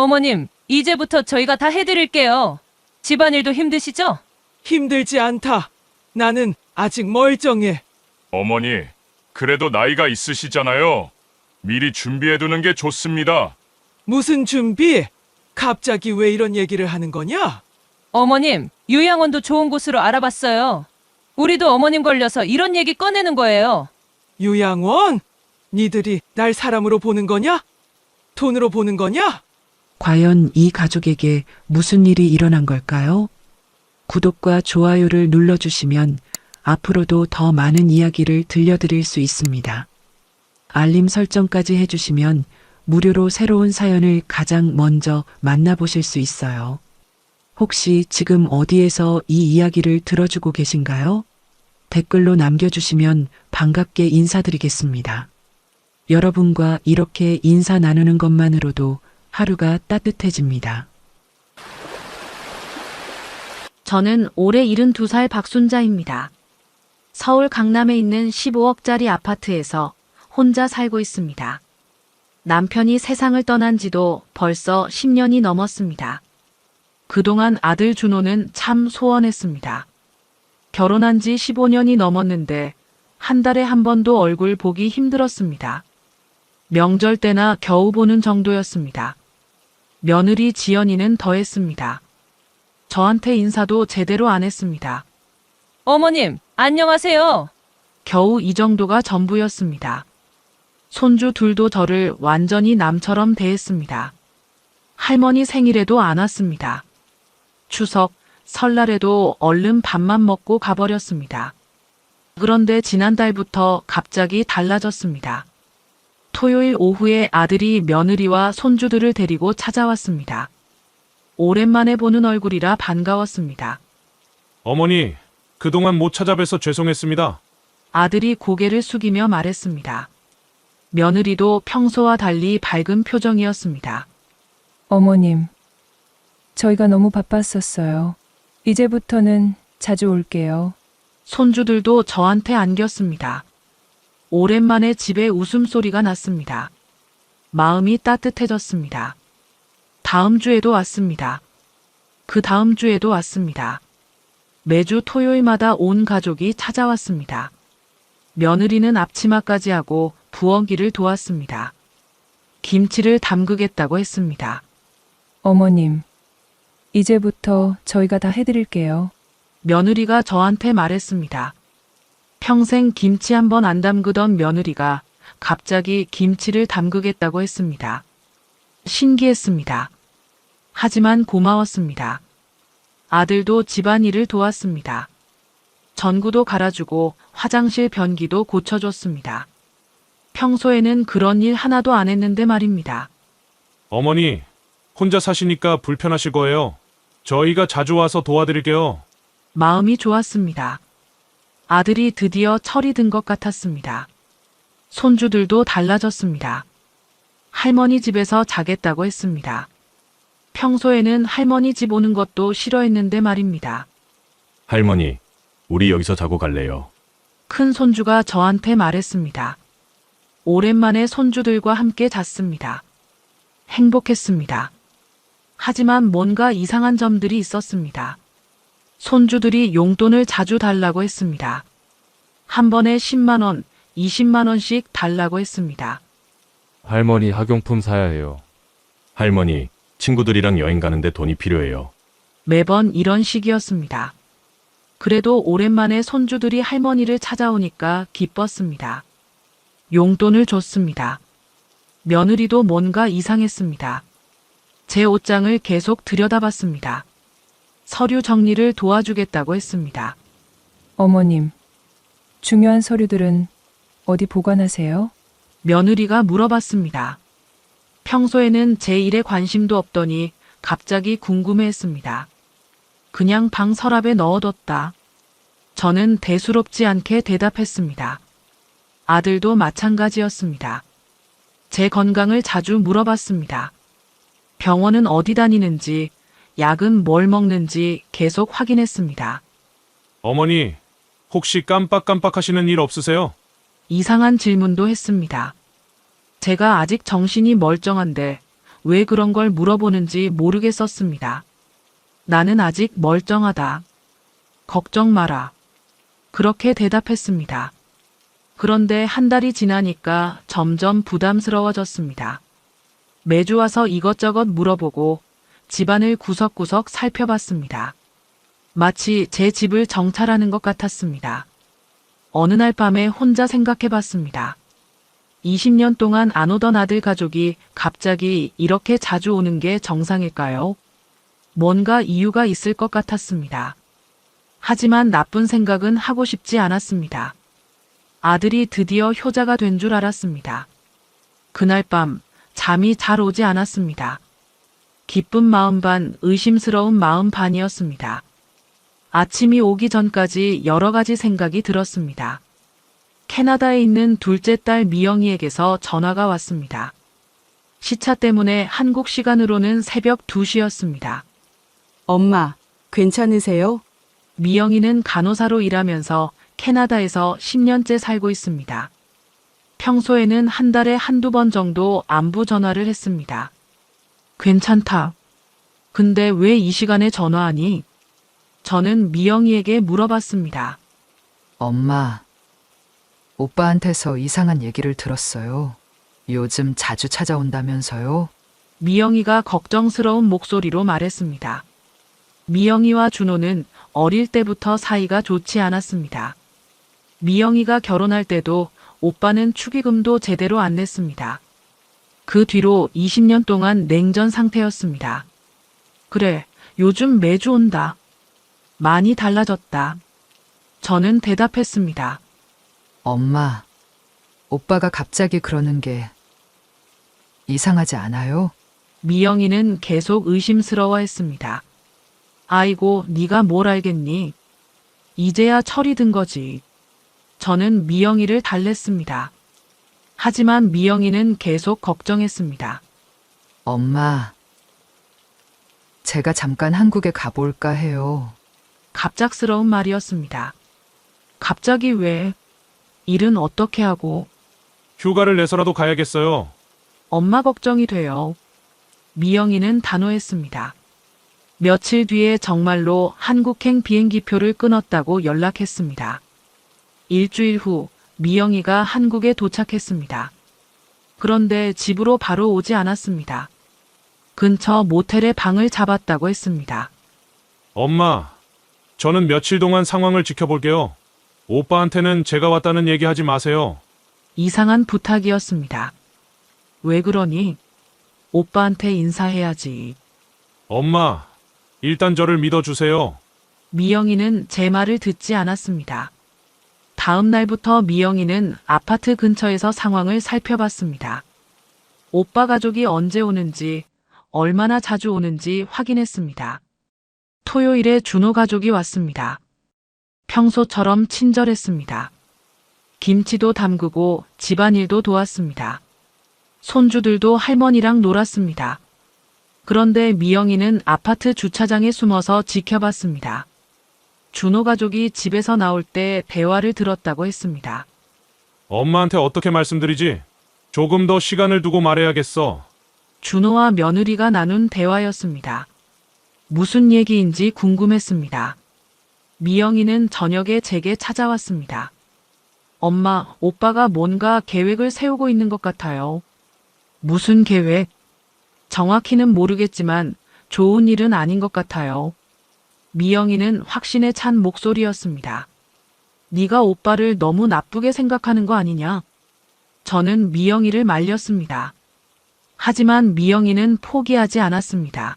어머님, 이제부터 저희가 다 해드릴게요. 집안일도 힘드시죠? 힘들지 않다. 나는 아직 멀쩡해. 어머니, 그래도 나이가 있으시잖아요. 미리 준비해두는 게 좋습니다. 무슨 준비? 갑자기 왜 이런 얘기를 하는 거냐? 어머님, 요양원도 좋은 곳으로 알아봤어요. 우리도 어머님 걸려서 이런 얘기 꺼내는 거예요. 요양원? 니들이 날 사람으로 보는 거냐? 돈으로 보는 거냐? 과연 이 가족에게 무슨 일이 일어난 걸까요? 구독과 좋아요를 눌러주시면 앞으로도 더 많은 이야기를 들려드릴 수 있습니다. 알림 설정까지 해주시면 무료로 새로운 사연을 가장 먼저 만나보실 수 있어요. 혹시 지금 어디에서 이 이야기를 들어주고 계신가요? 댓글로 남겨주시면 반갑게 인사드리겠습니다. 여러분과 이렇게 인사 나누는 것만으로도 하루가 따뜻해집니다. 저는 올해 72살 박순자입니다. 서울 강남에 있는 15억짜리 아파트에서 혼자 살고 있습니다. 남편이 세상을 떠난 지도 벌써 10년이 넘었습니다. 그동안 아들 준호는 참 소원했습니다. 결혼한 지 15년이 넘었는데 한 달에 한 번도 얼굴 보기 힘들었습니다. 명절 때나 겨우 보는 정도였습니다. 며느리 지연이는 더했습니다. 저한테 인사도 제대로 안 했습니다. 어머님, 안녕하세요. 겨우 이 정도가 전부였습니다. 손주 둘도 저를 완전히 남처럼 대했습니다. 할머니 생일에도 안 왔습니다. 추석, 설날에도 얼른 밥만 먹고 가버렸습니다. 그런데 지난달부터 갑자기 달라졌습니다. 토요일 오후에 아들이 며느리와 손주들을 데리고 찾아왔습니다. 오랜만에 보는 얼굴이라 반가웠습니다. 어머니, 그동안 못 찾아뵈서 죄송했습니다. 아들이 고개를 숙이며 말했습니다. 며느리도 평소와 달리 밝은 표정이었습니다. 어머님, 저희가 너무 바빴었어요. 이제부터는 자주 올게요. 손주들도 저한테 안겼습니다. 오랜만에 집에 웃음소리가 났습니다. 마음이 따뜻해졌습니다. 다음 주에도 왔습니다. 그 다음 주에도 왔습니다. 매주 토요일마다 온 가족이 찾아왔습니다. 며느리는 앞치마까지 하고 부엌일을 도왔습니다. 김치를 담그겠다고 했습니다. 어머님, 이제부터 저희가 다 해드릴게요. 며느리가 저한테 말했습니다. 평생 김치 한 번 안 담그던 며느리가 갑자기 김치를 담그겠다고 했습니다. 신기했습니다. 하지만 고마웠습니다. 아들도 집안일을 도왔습니다. 전구도 갈아주고 화장실 변기도 고쳐줬습니다. 평소에는 그런 일 하나도 안 했는데 말입니다. 어머니, 혼자 사시니까 불편하실 거예요. 저희가 자주 와서 도와드릴게요. 마음이 좋았습니다. 아들이 드디어 철이 든 것 같았습니다. 손주들도 달라졌습니다. 할머니 집에서 자겠다고 했습니다. 평소에는 할머니 집 오는 것도 싫어했는데 말입니다. 할머니, 우리 여기서 자고 갈래요. 큰 손주가 저한테 말했습니다. 오랜만에 손주들과 함께 잤습니다. 행복했습니다. 하지만 뭔가 이상한 점들이 있었습니다. 손주들이 용돈을 자주 달라고 했습니다. 한 번에 10만 원, 20만 원씩 달라고 했습니다. 할머니 학용품 사야 해요. 할머니, 친구들이랑 여행 가는데 돈이 필요해요. 매번 이런 식이었습니다. 그래도 오랜만에 손주들이 할머니를 찾아오니까 기뻤습니다. 용돈을 줬습니다. 며느리도 뭔가 이상했습니다. 제 옷장을 계속 들여다봤습니다. 서류 정리를 도와주겠다고 했습니다. 어머님, 중요한 서류들은 어디 보관하세요? 며느리가 물어봤습니다. 평소에는 제 일에 관심도 없더니 갑자기 궁금해했습니다. 그냥 방 서랍에 넣어뒀다. 저는 대수롭지 않게 대답했습니다. 아들도 마찬가지였습니다. 제 건강을 자주 물어봤습니다. 병원은 어디 다니는지, 약은 뭘 먹는지 계속 확인했습니다. 어머니, 혹시 깜빡깜빡 하시는 일 없으세요? 이상한 질문도 했습니다. 제가 아직 정신이 멀쩡한데 왜 그런 걸 물어보는지 모르겠었습니다. 나는 아직 멀쩡하다. 걱정 마라. 그렇게 대답했습니다. 그런데 한 달이 지나니까 점점 부담스러워졌습니다. 매주 와서 이것저것 물어보고 집안을 구석구석 살펴봤습니다. 마치 제 집을 정찰하는 것 같았습니다. 어느 날 밤에 혼자 생각해봤습니다. 20년 동안 안 오던 아들 가족이 갑자기 이렇게 자주 오는 게 정상일까요? 뭔가 이유가 있을 것 같았습니다. 하지만 나쁜 생각은 하고 싶지 않았습니다. 아들이 드디어 효자가 된 줄 알았습니다. 그날 밤 잠이 잘 오지 않았습니다. 기쁜 마음 반, 의심스러운 마음 반이었습니다. 아침이 오기 전까지 여러 가지 생각이 들었습니다. 캐나다에 있는 둘째 딸 미영이에게서 전화가 왔습니다. 시차 때문에 한국 시간으로는 새벽 2시였습니다. 엄마, 괜찮으세요? 미영이는 간호사로 일하면서 캐나다에서 10년째 살고 있습니다. 평소에는 한 달에 한두 번 정도 안부 전화를 했습니다. 괜찮다. 근데 왜 이 시간에 전화하니? 저는 미영이에게 물어봤습니다. 엄마, 오빠한테서 이상한 얘기를 들었어요. 요즘 자주 찾아온다면서요? 미영이가 걱정스러운 목소리로 말했습니다. 미영이와 준호는 어릴 때부터 사이가 좋지 않았습니다. 미영이가 결혼할 때도 오빠는 축의금도 제대로 안 냈습니다. 그 뒤로 20년 동안 냉전 상태였습니다. 그래, 요즘 매주 온다. 많이 달라졌다. 저는 대답했습니다. 엄마, 오빠가 갑자기 그러는 게 이상하지 않아요? 미영이는 계속 의심스러워했습니다. 아이고, 네가 뭘 알겠니? 이제야 철이 든 거지. 저는 미영이를 달랬습니다. 하지만 미영이는 계속 걱정했습니다. 엄마, 제가 잠깐 한국에 가볼까 해요. 갑작스러운 말이었습니다. 갑자기 왜? 일은 어떻게 하고? 휴가를 내서라도 가야겠어요. 엄마 걱정이 돼요. 미영이는 단호했습니다. 며칠 뒤에 정말로 한국행 비행기표를 끊었다고 연락했습니다. 일주일 후 미영이가 한국에 도착했습니다. 그런데 집으로 바로 오지 않았습니다. 근처 모텔에 방을 잡았다고 했습니다. 엄마, 저는 며칠 동안 상황을 지켜볼게요. 오빠한테는 제가 왔다는 얘기 하지 마세요. 이상한 부탁이었습니다. 왜 그러니? 오빠한테 인사해야지. 엄마, 일단 저를 믿어주세요. 미영이는 제 말을 듣지 않았습니다. 다음 날부터 미영이는 아파트 근처에서 상황을 살펴봤습니다. 오빠 가족이 언제 오는지, 얼마나 자주 오는지 확인했습니다. 토요일에 준호 가족이 왔습니다. 평소처럼 친절했습니다. 김치도 담그고 집안일도 도왔습니다. 손주들도 할머니랑 놀았습니다. 그런데 미영이는 아파트 주차장에 숨어서 지켜봤습니다. 준호 가족이 집에서 나올 때 대화를 들었다고 했습니다. 엄마한테 어떻게 말씀드리지? 조금 더 시간을 두고 말해야겠어. 준호와 며느리가 나눈 대화였습니다. 무슨 얘기인지 궁금했습니다. 미영이는 저녁에 제게 찾아왔습니다. 엄마, 오빠가 뭔가 계획을 세우고 있는 것 같아요. 무슨 계획? 정확히는 모르겠지만 좋은 일은 아닌 것 같아요. 미영이는 확신에 찬 목소리였습니다. 네가 오빠를 너무 나쁘게 생각하는 거 아니냐? 저는 미영이를 말렸습니다. 하지만 미영이는 포기하지 않았습니다.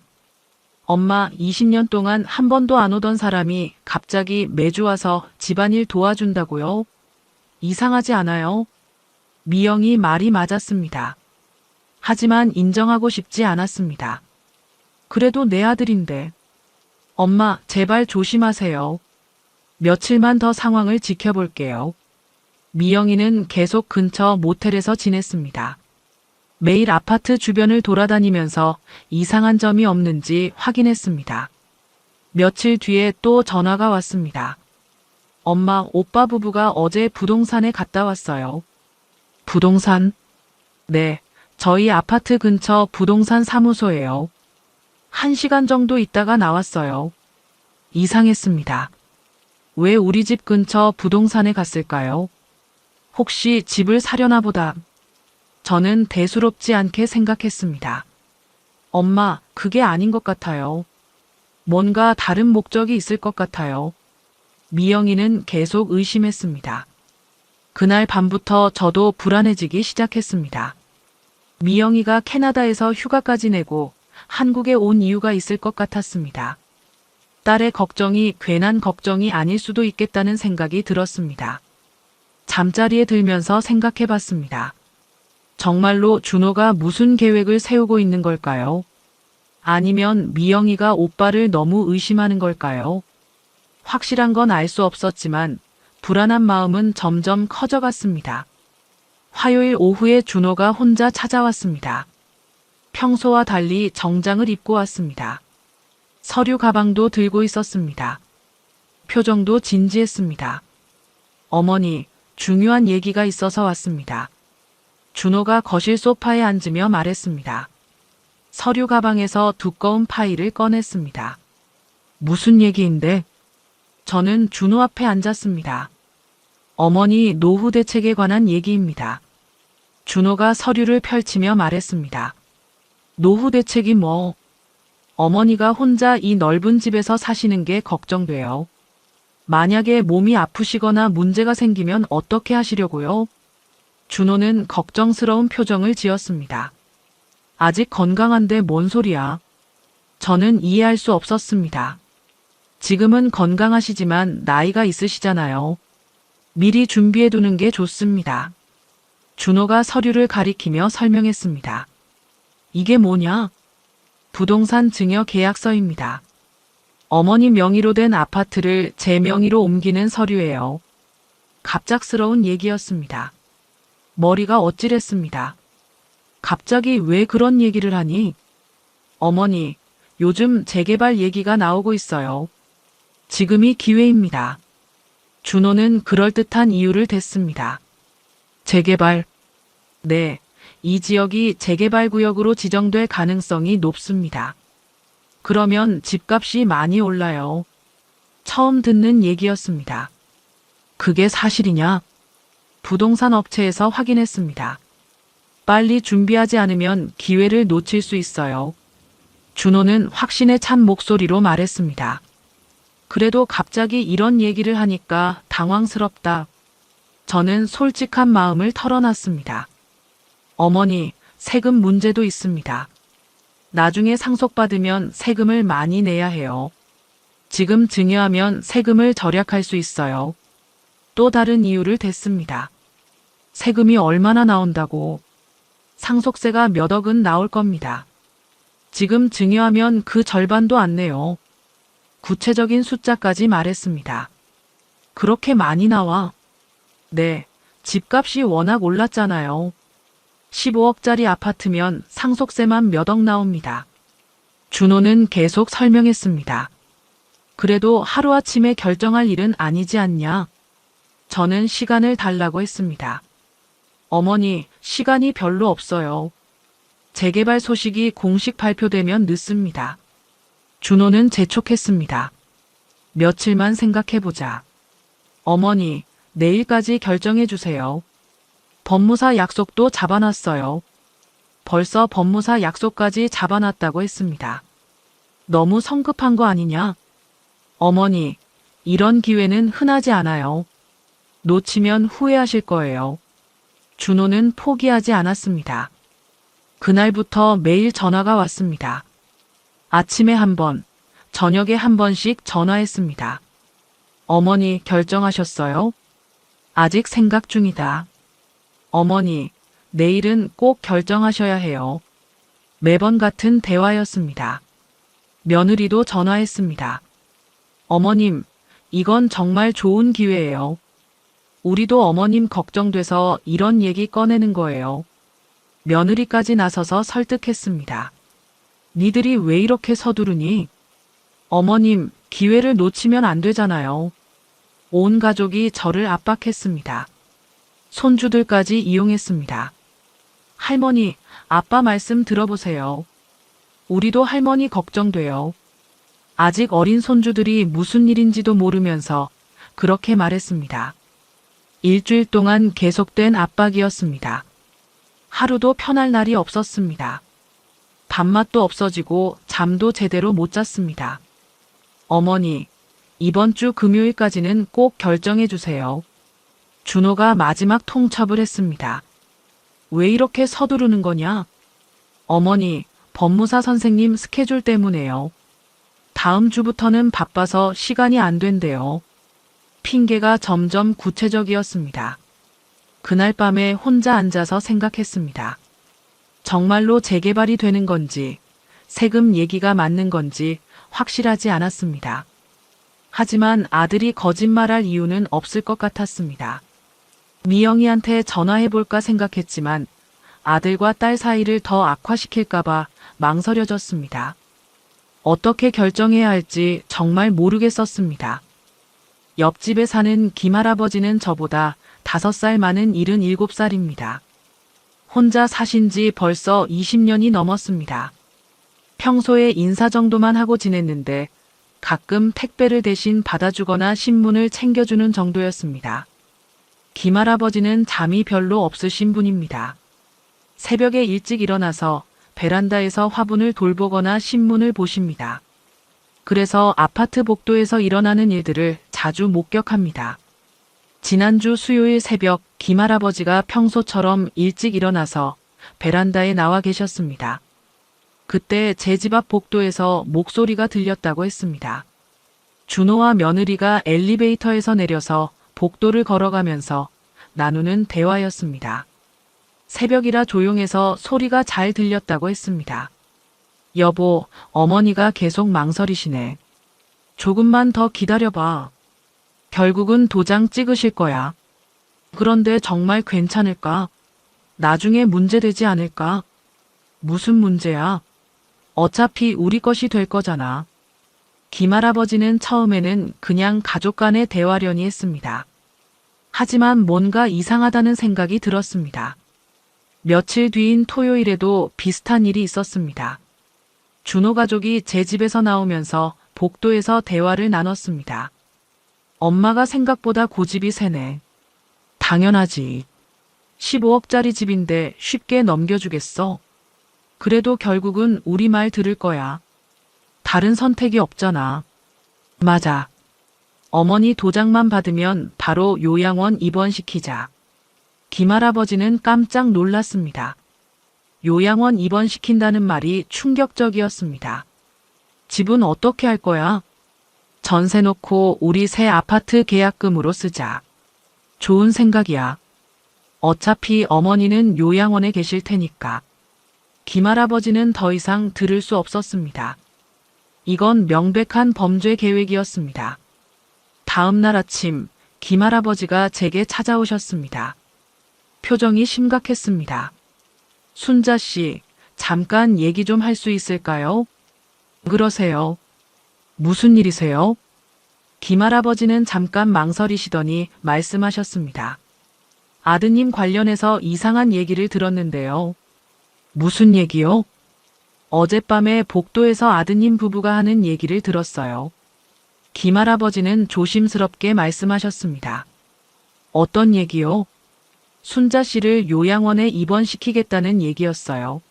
엄마, 20년 동안 한 번도 안 오던 사람이 갑자기 매주 와서 집안일 도와준다고요? 이상하지 않아요? 미영이 말이 맞았습니다. 하지만 인정하고 싶지 않았습니다. 그래도 내 아들인데. 엄마, 제발 조심하세요. 며칠만 더 상황을 지켜볼게요. 미영이는 계속 근처 모텔에서 지냈습니다. 매일 아파트 주변을 돌아다니면서 이상한 점이 없는지 확인했습니다. 며칠 뒤에 또 전화가 왔습니다. 엄마, 오빠 부부가 어제 부동산에 갔다 왔어요. 부동산? 네, 저희 아파트 근처 부동산 사무소예요. 1시간 정도 있다가 나왔어요. 이상했습니다. 왜 우리 집 근처 부동산에 갔을까요? 혹시 집을 사려나 보다. 저는 대수롭지 않게 생각했습니다. 엄마, 그게 아닌 것 같아요. 뭔가 다른 목적이 있을 것 같아요. 미영이는 계속 의심했습니다. 그날 밤부터 저도 불안해지기 시작했습니다. 미영이가 캐나다에서 휴가까지 내고 한국에 온 이유가 있을 것 같았습니다. 딸의 걱정이 괜한 걱정이 아닐 수도 있겠다는 생각이 들었습니다. 잠자리에 들면서 생각해 봤습니다. 정말로 준호가 무슨 계획을 세우고 있는 걸까요? 아니면 미영이가 오빠를 너무 의심하는 걸까요? 확실한 건 알 수 없었지만 불안한 마음은 점점 커져갔습니다. 화요일 오후에 준호가 혼자 찾아왔습니다. 평소와 달리 정장을 입고 왔습니다. 서류 가방도 들고 있었습니다. 표정도 진지했습니다. 어머니, 중요한 얘기가 있어서 왔습니다. 준호가 거실 소파에 앉으며 말했습니다. 서류 가방에서 두꺼운 파일을 꺼냈습니다. 무슨 얘기인데? 저는 준호 앞에 앉았습니다. 어머니 노후 대책에 관한 얘기입니다. 준호가 서류를 펼치며 말했습니다. 노후 대책이 뭐? 어머니가 혼자 이 넓은 집에서 사시는 게 걱정돼요. 만약에 몸이 아프시거나 문제가 생기면 어떻게 하시려고요? 준호는 걱정스러운 표정을 지었습니다. 아직 건강한데 뭔 소리야? 저는 이해할 수 없었습니다. 지금은 건강하시지만 나이가 있으시잖아요. 미리 준비해두는 게 좋습니다. 준호가 서류를 가리키며 설명했습니다. 이게 뭐냐? 부동산 증여 계약서입니다. 어머니 명의로 된 아파트를 제 명의로 옮기는 서류예요. 갑작스러운 얘기였습니다. 머리가 어찌랬습니다. 갑자기 왜 그런 얘기를 하니? 어머니, 요즘 재개발 얘기가 나오고 있어요. 지금이 기회입니다. 준호는 그럴듯한 이유를 댔습니다. 재개발? 네, 이 지역이 재개발 구역으로 지정될 가능성이 높습니다. 그러면 집값이 많이 올라요. 처음 듣는 얘기였습니다. 그게 사실이냐? 부동산 업체에서 확인했습니다. 빨리 준비하지 않으면 기회를 놓칠 수 있어요. 준호는 확신에 찬 목소리로 말했습니다. 그래도 갑자기 이런 얘기를 하니까 당황스럽다. 저는 솔직한 마음을 털어놨습니다. 어머니, 세금 문제도 있습니다. 나중에 상속받으면 세금을 많이 내야 해요. 지금 증여하면 세금을 절약할 수 있어요. 또 다른 이유를 댔습니다. 세금이 얼마나 나온다고? 상속세가 몇 억은 나올 겁니다. 지금 증여하면 그 절반도 안 내요. 구체적인 숫자까지 말했습니다. 그렇게 많이 나와? 네, 집값이 워낙 올랐잖아요. 15억짜리 아파트면 상속세만 몇 억 나옵니다. 준호는 계속 설명했습니다. 그래도 하루아침에 결정할 일은 아니지 않냐? 저는 시간을 달라고 했습니다. 어머니, 시간이 별로 없어요. 재개발 소식이 공식 발표되면 늦습니다. 준호는 재촉했습니다. 며칠만 생각해보자. 어머니, 내일까지 결정해 주세요. 법무사 약속도 잡아놨어요. 벌써 법무사 약속까지 잡아놨다고 했습니다. 너무 성급한 거 아니냐? 어머니, 이런 기회는 흔하지 않아요. 놓치면 후회하실 거예요. 준호는 포기하지 않았습니다. 그날부터 매일 전화가 왔습니다. 아침에 한 번, 저녁에 한 번씩 전화했습니다. 어머니 결정하셨어요? 아직 생각 중이다. 어머니, 내일은 꼭 결정하셔야 해요. 매번 같은 대화였습니다. 며느리도 전화했습니다. 어머님, 이건 정말 좋은 기회예요. 우리도 어머님 걱정돼서 이런 얘기 꺼내는 거예요. 며느리까지 나서서 설득했습니다. 니들이 왜 이렇게 서두르니? 어머님, 기회를 놓치면 안 되잖아요. 온 가족이 저를 압박했습니다. 손주들까지 이용했습니다. 할머니, 아빠 말씀 들어보세요. 우리도 할머니 걱정돼요. 아직 어린 손주들이 무슨 일인지도 모르면서 그렇게 말했습니다. 일주일 동안 계속된 압박이었습니다. 하루도 편할 날이 없었습니다. 밥맛도 없어지고 잠도 제대로 못 잤습니다. 어머니, 이번 주 금요일까지는 꼭 결정해 주세요. 준호가 마지막 통첩을 했습니다. 왜 이렇게 서두르는 거냐? 어머니, 법무사 선생님 스케줄 때문에요. 다음 주부터는 바빠서 시간이 안 된대요. 핑계가 점점 구체적이었습니다. 그날 밤에 혼자 앉아서 생각했습니다. 정말로 재개발이 되는 건지, 세금 얘기가 맞는 건지 확실하지 않았습니다. 하지만 아들이 거짓말할 이유는 없을 것 같았습니다. 미영이한테 전화해볼까 생각했지만 아들과 딸 사이를 더 악화시킬까봐 망설여졌습니다. 어떻게 결정해야 할지 정말 모르겠었습니다. 옆집에 사는 김할아버지는 저보다 5살 많은 77살입니다. 혼자 사신 지 벌써 20년이 넘었습니다. 평소에 인사 정도만 하고 지냈는데 가끔 택배를 대신 받아주거나 신문을 챙겨주는 정도였습니다. 김할아버지는 잠이 별로 없으신 분입니다. 새벽에 일찍 일어나서 베란다에서 화분을 돌보거나 신문을 보십니다. 그래서 아파트 복도에서 일어나는 일들을 자주 목격합니다. 지난주 수요일 새벽 김할아버지가 평소처럼 일찍 일어나서 베란다에 나와 계셨습니다. 그때 제 집 앞 복도에서 목소리가 들렸다고 했습니다. 준호와 며느리가 엘리베이터에서 내려서 복도를 걸어가면서 나누는 대화였습니다. 새벽이라 조용해서 소리가 잘 들렸다고 했습니다. 여보, 어머니가 계속 망설이시네. 조금만 더 기다려봐. 결국은 도장 찍으실 거야. 그런데 정말 괜찮을까? 나중에 문제되지 않을까? 무슨 문제야? 어차피 우리 것이 될 거잖아. 김할아버지는 처음에는 그냥 가족 간의 대화려니 했습니다. 하지만 뭔가 이상하다는 생각이 들었습니다. 며칠 뒤인 토요일에도 비슷한 일이 있었습니다. 준호 가족이 제 집에서 나오면서 복도에서 대화를 나눴습니다. 엄마가 생각보다 고집이 세네. 당연하지. 15억짜리 집인데 쉽게 넘겨주겠어. 그래도 결국은 우리 말 들을 거야. 다른 선택이 없잖아. 맞아. 어머니 도장만 받으면 바로 요양원 입원시키자. 김할아버지는 깜짝 놀랐습니다. 요양원 입원시킨다는 말이 충격적이었습니다. 집은 어떻게 할 거야? 전세 놓고 우리 새 아파트 계약금으로 쓰자. 좋은 생각이야. 어차피 어머니는 요양원에 계실 테니까. 김할아버지는 더 이상 들을 수 없었습니다. 이건 명백한 범죄 계획이었습니다. 다음 날 아침 김할아버지가 제게 찾아오셨습니다. 표정이 심각했습니다. 순자 씨, 잠깐 얘기 좀 할 수 있을까요? 그러세요. 무슨 일이세요? 김할아버지는 잠깐 망설이시더니 말씀하셨습니다. 아드님 관련해서 이상한 얘기를 들었는데요. 무슨 얘기요? 어젯밤에 복도에서 아드님 부부가 하는 얘기를 들었어요. 김할아버지는 조심스럽게 말씀하셨습니다. 어떤 얘기요? 순자 씨를 요양원에 입원시키겠다는 얘기였어요.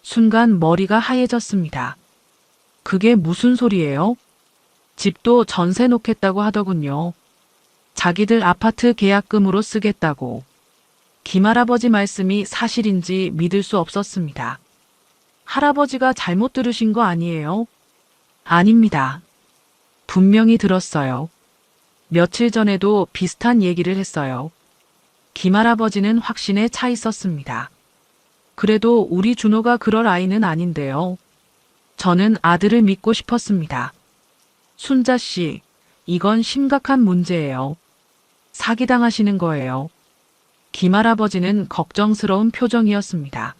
순간 머리가 하얘졌습니다. 그게 무슨 소리예요? 집도 전세 놓겠다고 하더군요. 자기들 아파트 계약금으로 쓰겠다고. 김할아버지 말씀이 사실인지 믿을 수 없었습니다. 할아버지가 잘못 들으신 거 아니에요? 아닙니다. 분명히 들었어요. 며칠 전에도 비슷한 얘기를 했어요. 김할아버지는 확신에 차 있었습니다. 그래도 우리 준호가 그럴 아이는 아닌데요. 저는 아들을 믿고 싶었습니다. 순자 씨, 이건 심각한 문제예요. 사기당하시는 거예요. 김할아버지는 걱정스러운 표정이었습니다.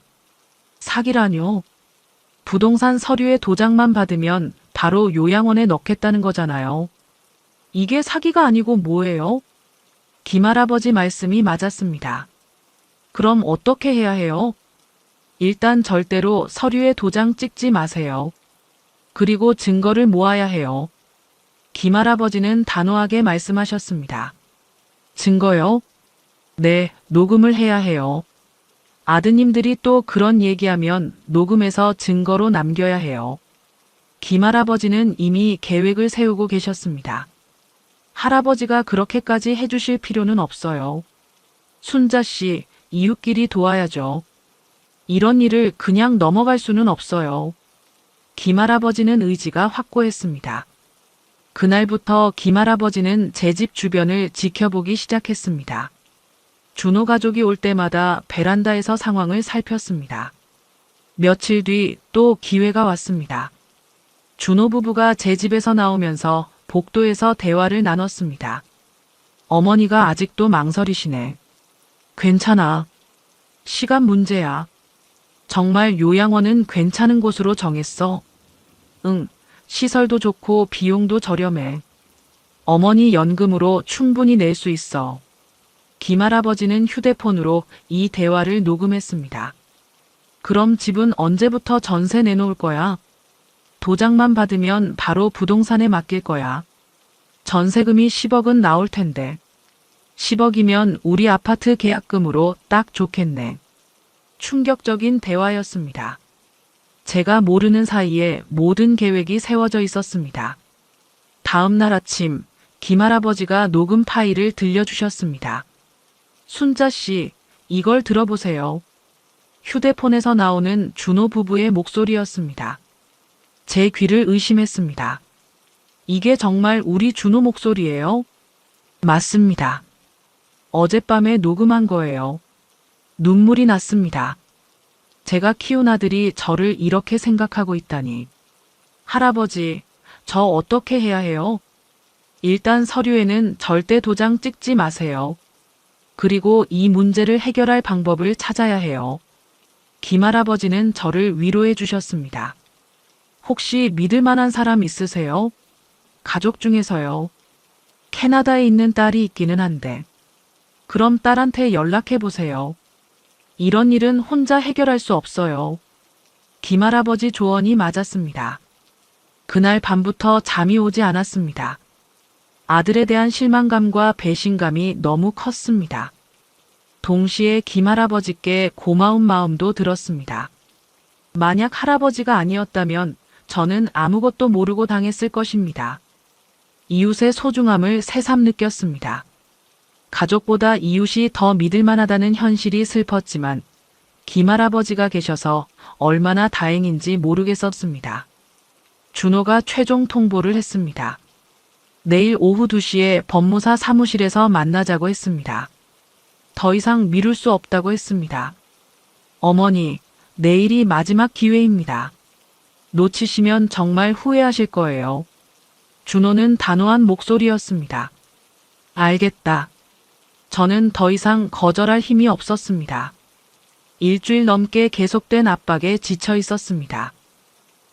사기라뇨? 부동산 서류에 도장만 받으면 바로 요양원에 넣겠다는 거잖아요. 이게 사기가 아니고 뭐예요? 김할아버지 말씀이 맞았습니다. 그럼 어떻게 해야 해요? 일단 절대로 서류에 도장 찍지 마세요. 그리고 증거를 모아야 해요. 김할아버지는 단호하게 말씀하셨습니다. 증거요? 네, 녹음을 해야 해요. 아드님들이 또 그런 얘기하면 녹음해서 증거로 남겨야 해요. 김할아버지는 이미 계획을 세우고 계셨습니다. 할아버지가 그렇게까지 해주실 필요는 없어요. 순자 씨, 이웃끼리 도와야죠. 이런 일을 그냥 넘어갈 수는 없어요. 김할아버지는 의지가 확고했습니다. 그날부터 김할아버지는 제 집 주변을 지켜보기 시작했습니다. 준호 가족이 올 때마다 베란다에서 상황을 살폈습니다. 며칠 뒤 또 기회가 왔습니다. 준호 부부가 제 집에서 나오면서 복도에서 대화를 나눴습니다. 어머니가 아직도 망설이시네. 괜찮아. 시간 문제야. 정말 요양원은 괜찮은 곳으로 정했어. 응, 시설도 좋고 비용도 저렴해. 어머니 연금으로 충분히 낼 수 있어. 김할아버지는 휴대폰으로 이 대화를 녹음했습니다. 그럼 집은 언제부터 전세 내놓을 거야? 도장만 받으면 바로 부동산에 맡길 거야. 전세금이 10억은 나올 텐데. 10억이면 우리 아파트 계약금으로 딱 좋겠네. 충격적인 대화였습니다. 제가 모르는 사이에 모든 계획이 세워져 있었습니다. 다음 날 아침, 김할아버지가 녹음 파일을 들려주셨습니다. 순자 씨, 이걸 들어보세요. 휴대폰에서 나오는 준호 부부의 목소리였습니다. 제 귀를 의심했습니다. 이게 정말 우리 준호 목소리예요? 맞습니다. 어젯밤에 녹음한 거예요. 눈물이 났습니다. 제가 키운 아들이 저를 이렇게 생각하고 있다니. 할아버지, 저 어떻게 해야 해요? 일단 서류에는 절대 도장 찍지 마세요. 그리고 이 문제를 해결할 방법을 찾아야 해요. 김할아버지는 저를 위로해 주셨습니다. 혹시 믿을 만한 사람 있으세요? 가족 중에서요. 캐나다에 있는 딸이 있기는 한데. 그럼 딸한테 연락해 보세요. 이런 일은 혼자 해결할 수 없어요. 김할아버지 조언이 맞았습니다. 그날 밤부터 잠이 오지 않았습니다. 아들에 대한 실망감과 배신감이 너무 컸습니다. 동시에 김할아버지께 고마운 마음도 들었습니다. 만약 할아버지가 아니었다면 저는 아무것도 모르고 당했을 것입니다. 이웃의 소중함을 새삼 느꼈습니다. 가족보다 이웃이 더 믿을 만하다는 현실이 슬펐지만 김할아버지가 계셔서 얼마나 다행인지 모르겠었습니다. 준호가 최종 통보를 했습니다. 내일 오후 2시에 법무사 사무실에서 만나자고 했습니다. 더 이상 미룰 수 없다고 했습니다. 어머니, 내일이 마지막 기회입니다. 놓치시면 정말 후회하실 거예요. 준호는 단호한 목소리였습니다. 알겠다. 저는 더 이상 거절할 힘이 없었습니다. 일주일 넘게 계속된 압박에 지쳐 있었습니다.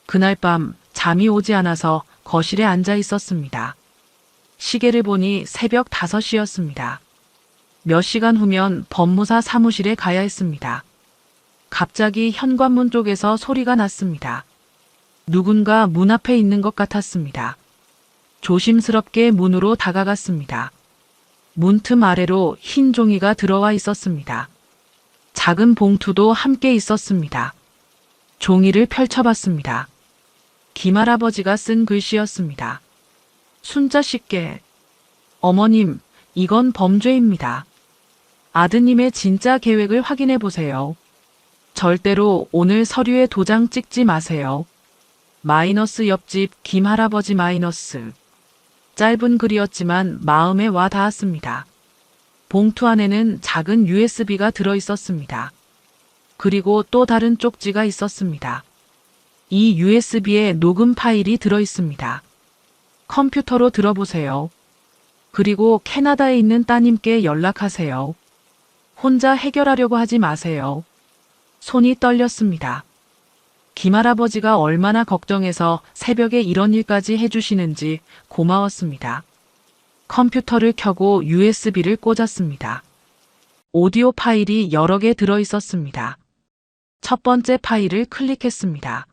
그날 밤 잠이 오지 않아서 거실에 앉아 있었습니다. 시계를 보니 새벽 5시였습니다. 몇 시간 후면 법무사 사무실에 가야 했습니다. 갑자기 현관문 쪽에서 소리가 났습니다. 누군가 문 앞에 있는 것 같았습니다. 조심스럽게 문으로 다가갔습니다. 문틈 아래로 흰 종이가 들어와 있었습니다. 작은 봉투도 함께 있었습니다. 종이를 펼쳐봤습니다. 김할아버지가 쓴 글씨였습니다. 순자 씨께, 어머님, 이건 범죄입니다. 아드님의 진짜 계획을 확인해 보세요. 절대로 오늘 서류에 도장 찍지 마세요. 마이너스 옆집 김할아버지 마이너스. 짧은 글이었지만 마음에 와 닿았습니다. 봉투 안에는 작은 USB가 들어 있었습니다. 그리고 또 다른 쪽지가 있었습니다. 이 USB에 녹음 파일이 들어 있습니다. 컴퓨터로 들어보세요. 그리고 캐나다에 있는 따님께 연락하세요. 혼자 해결하려고 하지 마세요. 손이 떨렸습니다. 김할아버지가 얼마나 걱정해서 새벽에 이런 일까지 해주시는지 고마웠습니다. 컴퓨터를 켜고 USB를 꽂았습니다. 오디오 파일이 여러 개 들어 있었습니다. 첫 번째 파일을 클릭했습니다.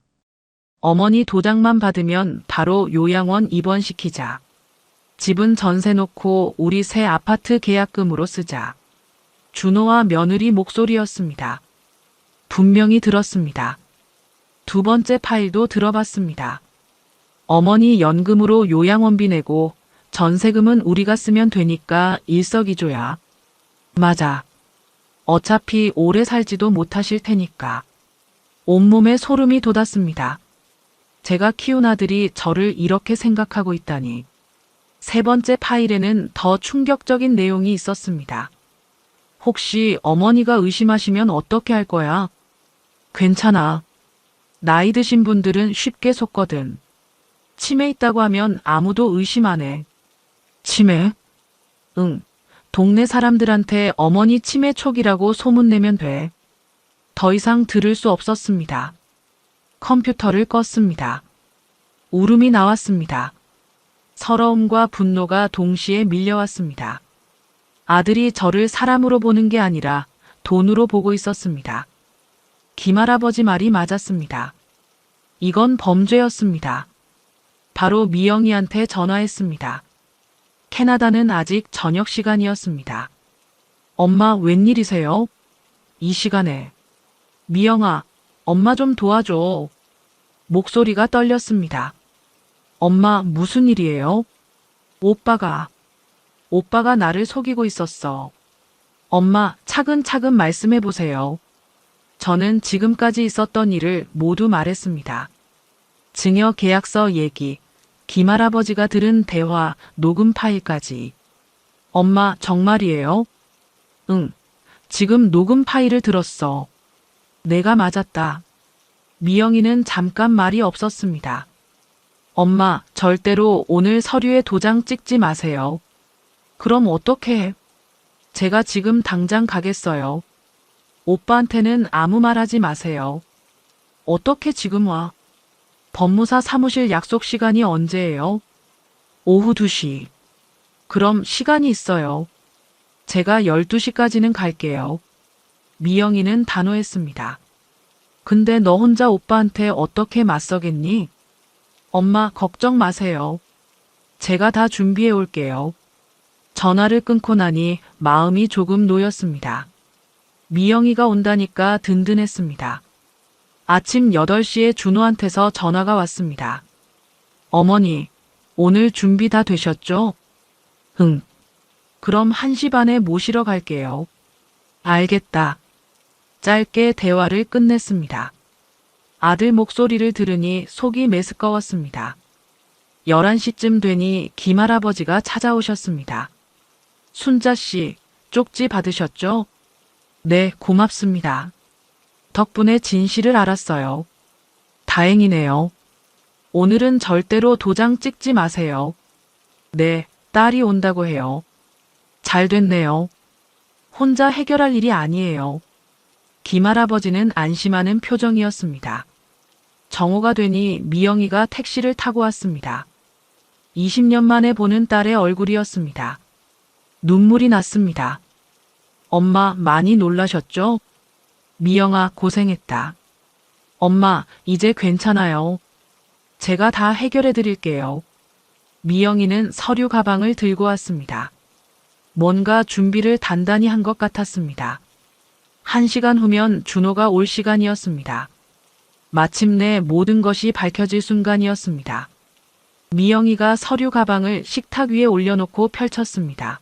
어머니 도장만 받으면 바로 요양원 입원시키자. 집은 전세 놓고 우리 새 아파트 계약금으로 쓰자. 준호와 며느리 목소리였습니다. 분명히 들었습니다. 두 번째 파일도 들어봤습니다. 어머니 연금으로 요양원비 내고 전세금은 우리가 쓰면 되니까 일석이조야. 맞아. 어차피 오래 살지도 못하실 테니까. 온몸에 소름이 돋았습니다. 제가 키운 아들이 저를 이렇게 생각하고 있다니. 세 번째 파일에는 더 충격적인 내용이 있었습니다. 혹시 어머니가 의심하시면 어떻게 할 거야? 괜찮아. 나이 드신 분들은 쉽게 속거든. 치매 있다고 하면 아무도 의심 안 해. 치매? 응. 동네 사람들한테 어머니 치매 초기라고 소문내면 돼. 더 이상 들을 수 없었습니다. 컴퓨터를 껐습니다. 울음이 나왔습니다. 서러움과 분노가 동시에 밀려왔습니다. 아들이 저를 사람으로 보는 게 아니라 돈으로 보고 있었습니다. 김할아버지 말이 맞았습니다. 이건 범죄였습니다. 바로 미영이한테 전화했습니다. 캐나다는 아직 저녁 시간이었습니다. 엄마 웬일이세요? 이 시간에. 미영아, 엄마 좀 도와줘. 목소리가 떨렸습니다. 엄마 무슨 일이에요? 오빠가 나를 속이고 있었어. 엄마 차근차근 말씀해 보세요. 저는 지금까지 있었던 일을 모두 말했습니다. 증여 계약서 얘기, 김할아버지가 들은 대화, 녹음 파일까지. 엄마 정말이에요? 응, 지금 녹음 파일을 들었어. 내가 맞았다. 미영이는 잠깐 말이 없었습니다. 엄마, 절대로 오늘 서류에 도장 찍지 마세요. 그럼 어떻게 해? 제가 지금 당장 가겠어요. 오빠한테는 아무 말 하지 마세요. 어떻게 지금 와? 법무사 사무실 약속 시간이 언제예요? 오후 2시. 그럼 시간이 있어요. 제가 12시까지는 갈게요. 미영이는 단호했습니다. 근데 너 혼자 오빠한테 어떻게 맞서겠니? 엄마 걱정 마세요. 제가 다 준비해 올게요. 전화를 끊고 나니 마음이 조금 놓였습니다. 미영이가 온다니까 든든했습니다. 아침 8시에 준호한테서 전화가 왔습니다. 어머니, 오늘 준비 다 되셨죠? 응. 그럼 1시 반에 모시러 갈게요. 알겠다. 짧게 대화를 끝냈습니다. 아들 목소리를 들으니 속이 메스꺼웠습니다. 11시쯤 되니 김할아버지가 찾아오셨습니다. 순자씨, 쪽지 받으셨죠? 네, 고맙습니다. 덕분에 진실을 알았어요. 다행이네요. 오늘은 절대로 도장 찍지 마세요. 네, 딸이 온다고 해요. 잘 됐네요. 혼자 해결할 일이 아니에요. 김할아버지는 안심하는 표정이었습니다. 정오가 되니 미영이가 택시를 타고 왔습니다. 20년 만에 보는 딸의 얼굴이었습니다. 눈물이 났습니다. 엄마 많이 놀라셨죠? 미영아 고생했다. 엄마 이제 괜찮아요. 제가 다 해결해 드릴게요. 미영이는 서류 가방을 들고 왔습니다. 뭔가 준비를 단단히 한 것 같았습니다. 1시간 후면 준호가 올 시간이었습니다. 마침내 모든 것이 밝혀질 순간이었습니다. 미영이가 서류 가방을 식탁 위에 올려놓고 펼쳤습니다.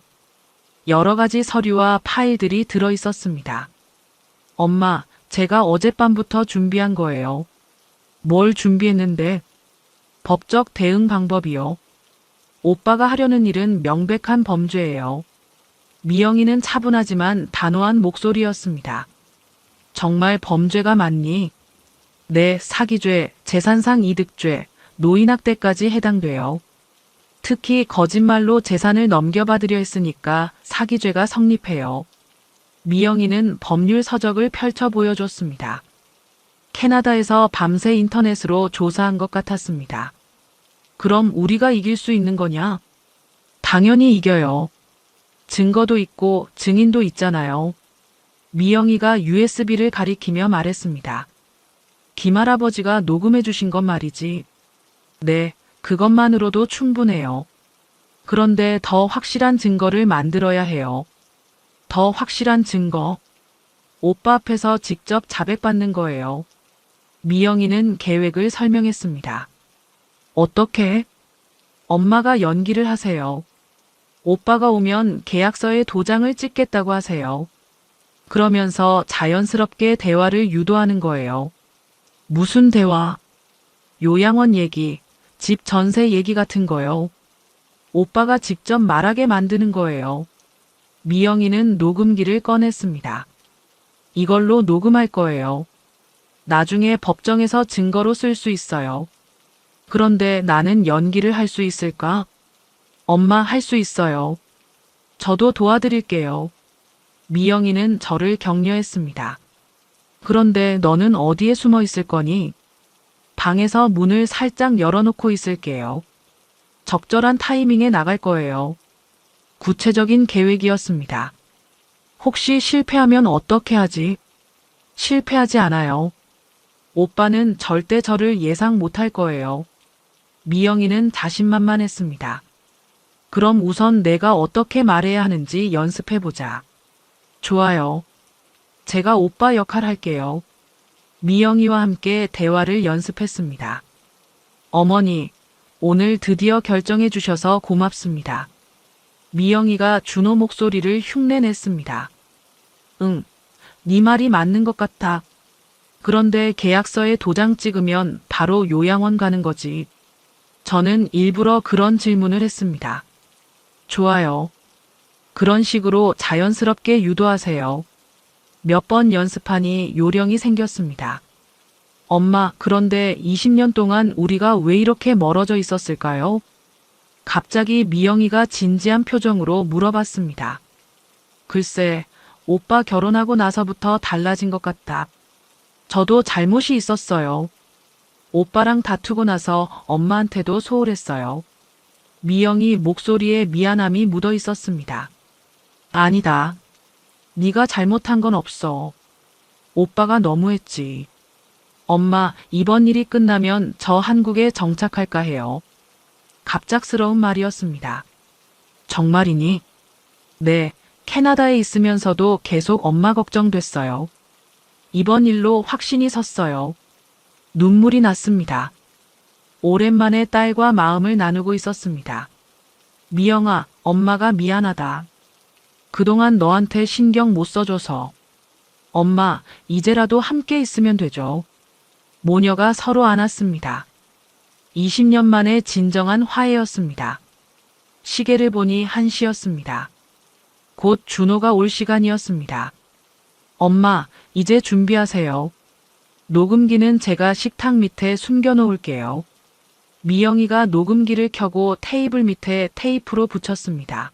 여러 가지 서류와 파일들이 들어 있었습니다. 엄마, 제가 어젯밤부터 준비한 거예요. 뭘 준비했는데? 법적 대응 방법이요. 오빠가 하려는 일은 명백한 범죄예요. 미영이는 차분하지만 단호한 목소리였습니다. 정말 범죄가 맞니? 네, 사기죄, 재산상 이득죄, 노인학대까지 해당돼요. 특히 거짓말로 재산을 넘겨받으려 했으니까 사기죄가 성립해요. 미영이는 법률 서적을 펼쳐 보여줬습니다. 캐나다에서 밤새 인터넷으로 조사한 것 같았습니다. 그럼 우리가 이길 수 있는 거냐? 당연히 이겨요. 증거도 있고 증인도 있잖아요. 미영이가 USB를 가리키며 말했습니다. 김할아버지가 녹음해 주신 것 말이지. 네, 그것만으로도 충분해요. 그런데 더 확실한 증거를 만들어야 해요. 더 확실한 증거. 오빠 앞에서 직접 자백받는 거예요. 미영이는 계획을 설명했습니다. 어떻게? 엄마가 연기를 하세요. 오빠가 오면 계약서에 도장을 찍겠다고 하세요. 그러면서 자연스럽게 대화를 유도하는 거예요. 무슨 대화? 요양원 얘기, 집 전세 얘기 같은 거요. 오빠가 직접 말하게 만드는 거예요. 미영이는 녹음기를 꺼냈습니다. 이걸로 녹음할 거예요. 나중에 법정에서 증거로 쓸 수 있어요. 그런데 나는 연기를 할 수 있을까? 엄마 할 수 있어요. 저도 도와드릴게요. 미영이는 저를 격려했습니다. 그런데 너는 어디에 숨어 있을 거니? 방에서 문을 살짝 열어놓고 있을게요. 적절한 타이밍에 나갈 거예요. 구체적인 계획이었습니다. 혹시 실패하면 어떻게 하지? 실패하지 않아요. 오빠는 절대 저를 예상 못할 거예요. 미영이는 자신만만했습니다. 그럼 우선 내가 어떻게 말해야 하는지 연습해보자. 좋아요. 제가 오빠 역할 할게요. 미영이와 함께 대화를 연습했습니다. 어머니, 오늘 드디어 결정해 주셔서 고맙습니다. 미영이가 준호 목소리를 흉내냈습니다. 응, 네 말이 맞는 것 같아. 그런데 계약서에 도장 찍으면 바로 요양원 가는 거지. 저는 일부러 그런 질문을 했습니다. 좋아요. 그런 식으로 자연스럽게 유도하세요. 몇 번 연습하니 요령이 생겼습니다. 엄마, 그런데 20년 동안 우리가 왜 이렇게 멀어져 있었을까요? 갑자기 미영이가 진지한 표정으로 물어봤습니다. 글쎄, 오빠 결혼하고 나서부터 달라진 것 같다. 저도 잘못이 있었어요. 오빠랑 다투고 나서 엄마한테도 소홀했어요. 미영이 목소리에 미안함이 묻어 있었습니다. 아니다. 네가 잘못한 건 없어. 오빠가 너무했지. 엄마, 이번 일이 끝나면 저 한국에 정착할까 해요. 갑작스러운 말이었습니다. 정말이니? 네, 캐나다에 있으면서도 계속 엄마 걱정됐어요. 이번 일로 확신이 섰어요. 눈물이 났습니다. 오랜만에 딸과 마음을 나누고 있었습니다. 미영아, 엄마가 미안하다. 그동안 너한테 신경 못 써줘서. 엄마, 이제라도 함께 있으면 되죠. 모녀가 서로 안았습니다. 20년 만에 진정한 화해였습니다. 시계를 보니 1시였습니다. 곧 준호가 올 시간이었습니다. 엄마, 이제 준비하세요. 녹음기는 제가 식탁 밑에 숨겨놓을게요. 미영이가 녹음기를 켜고 테이블 밑에 테이프로 붙였습니다.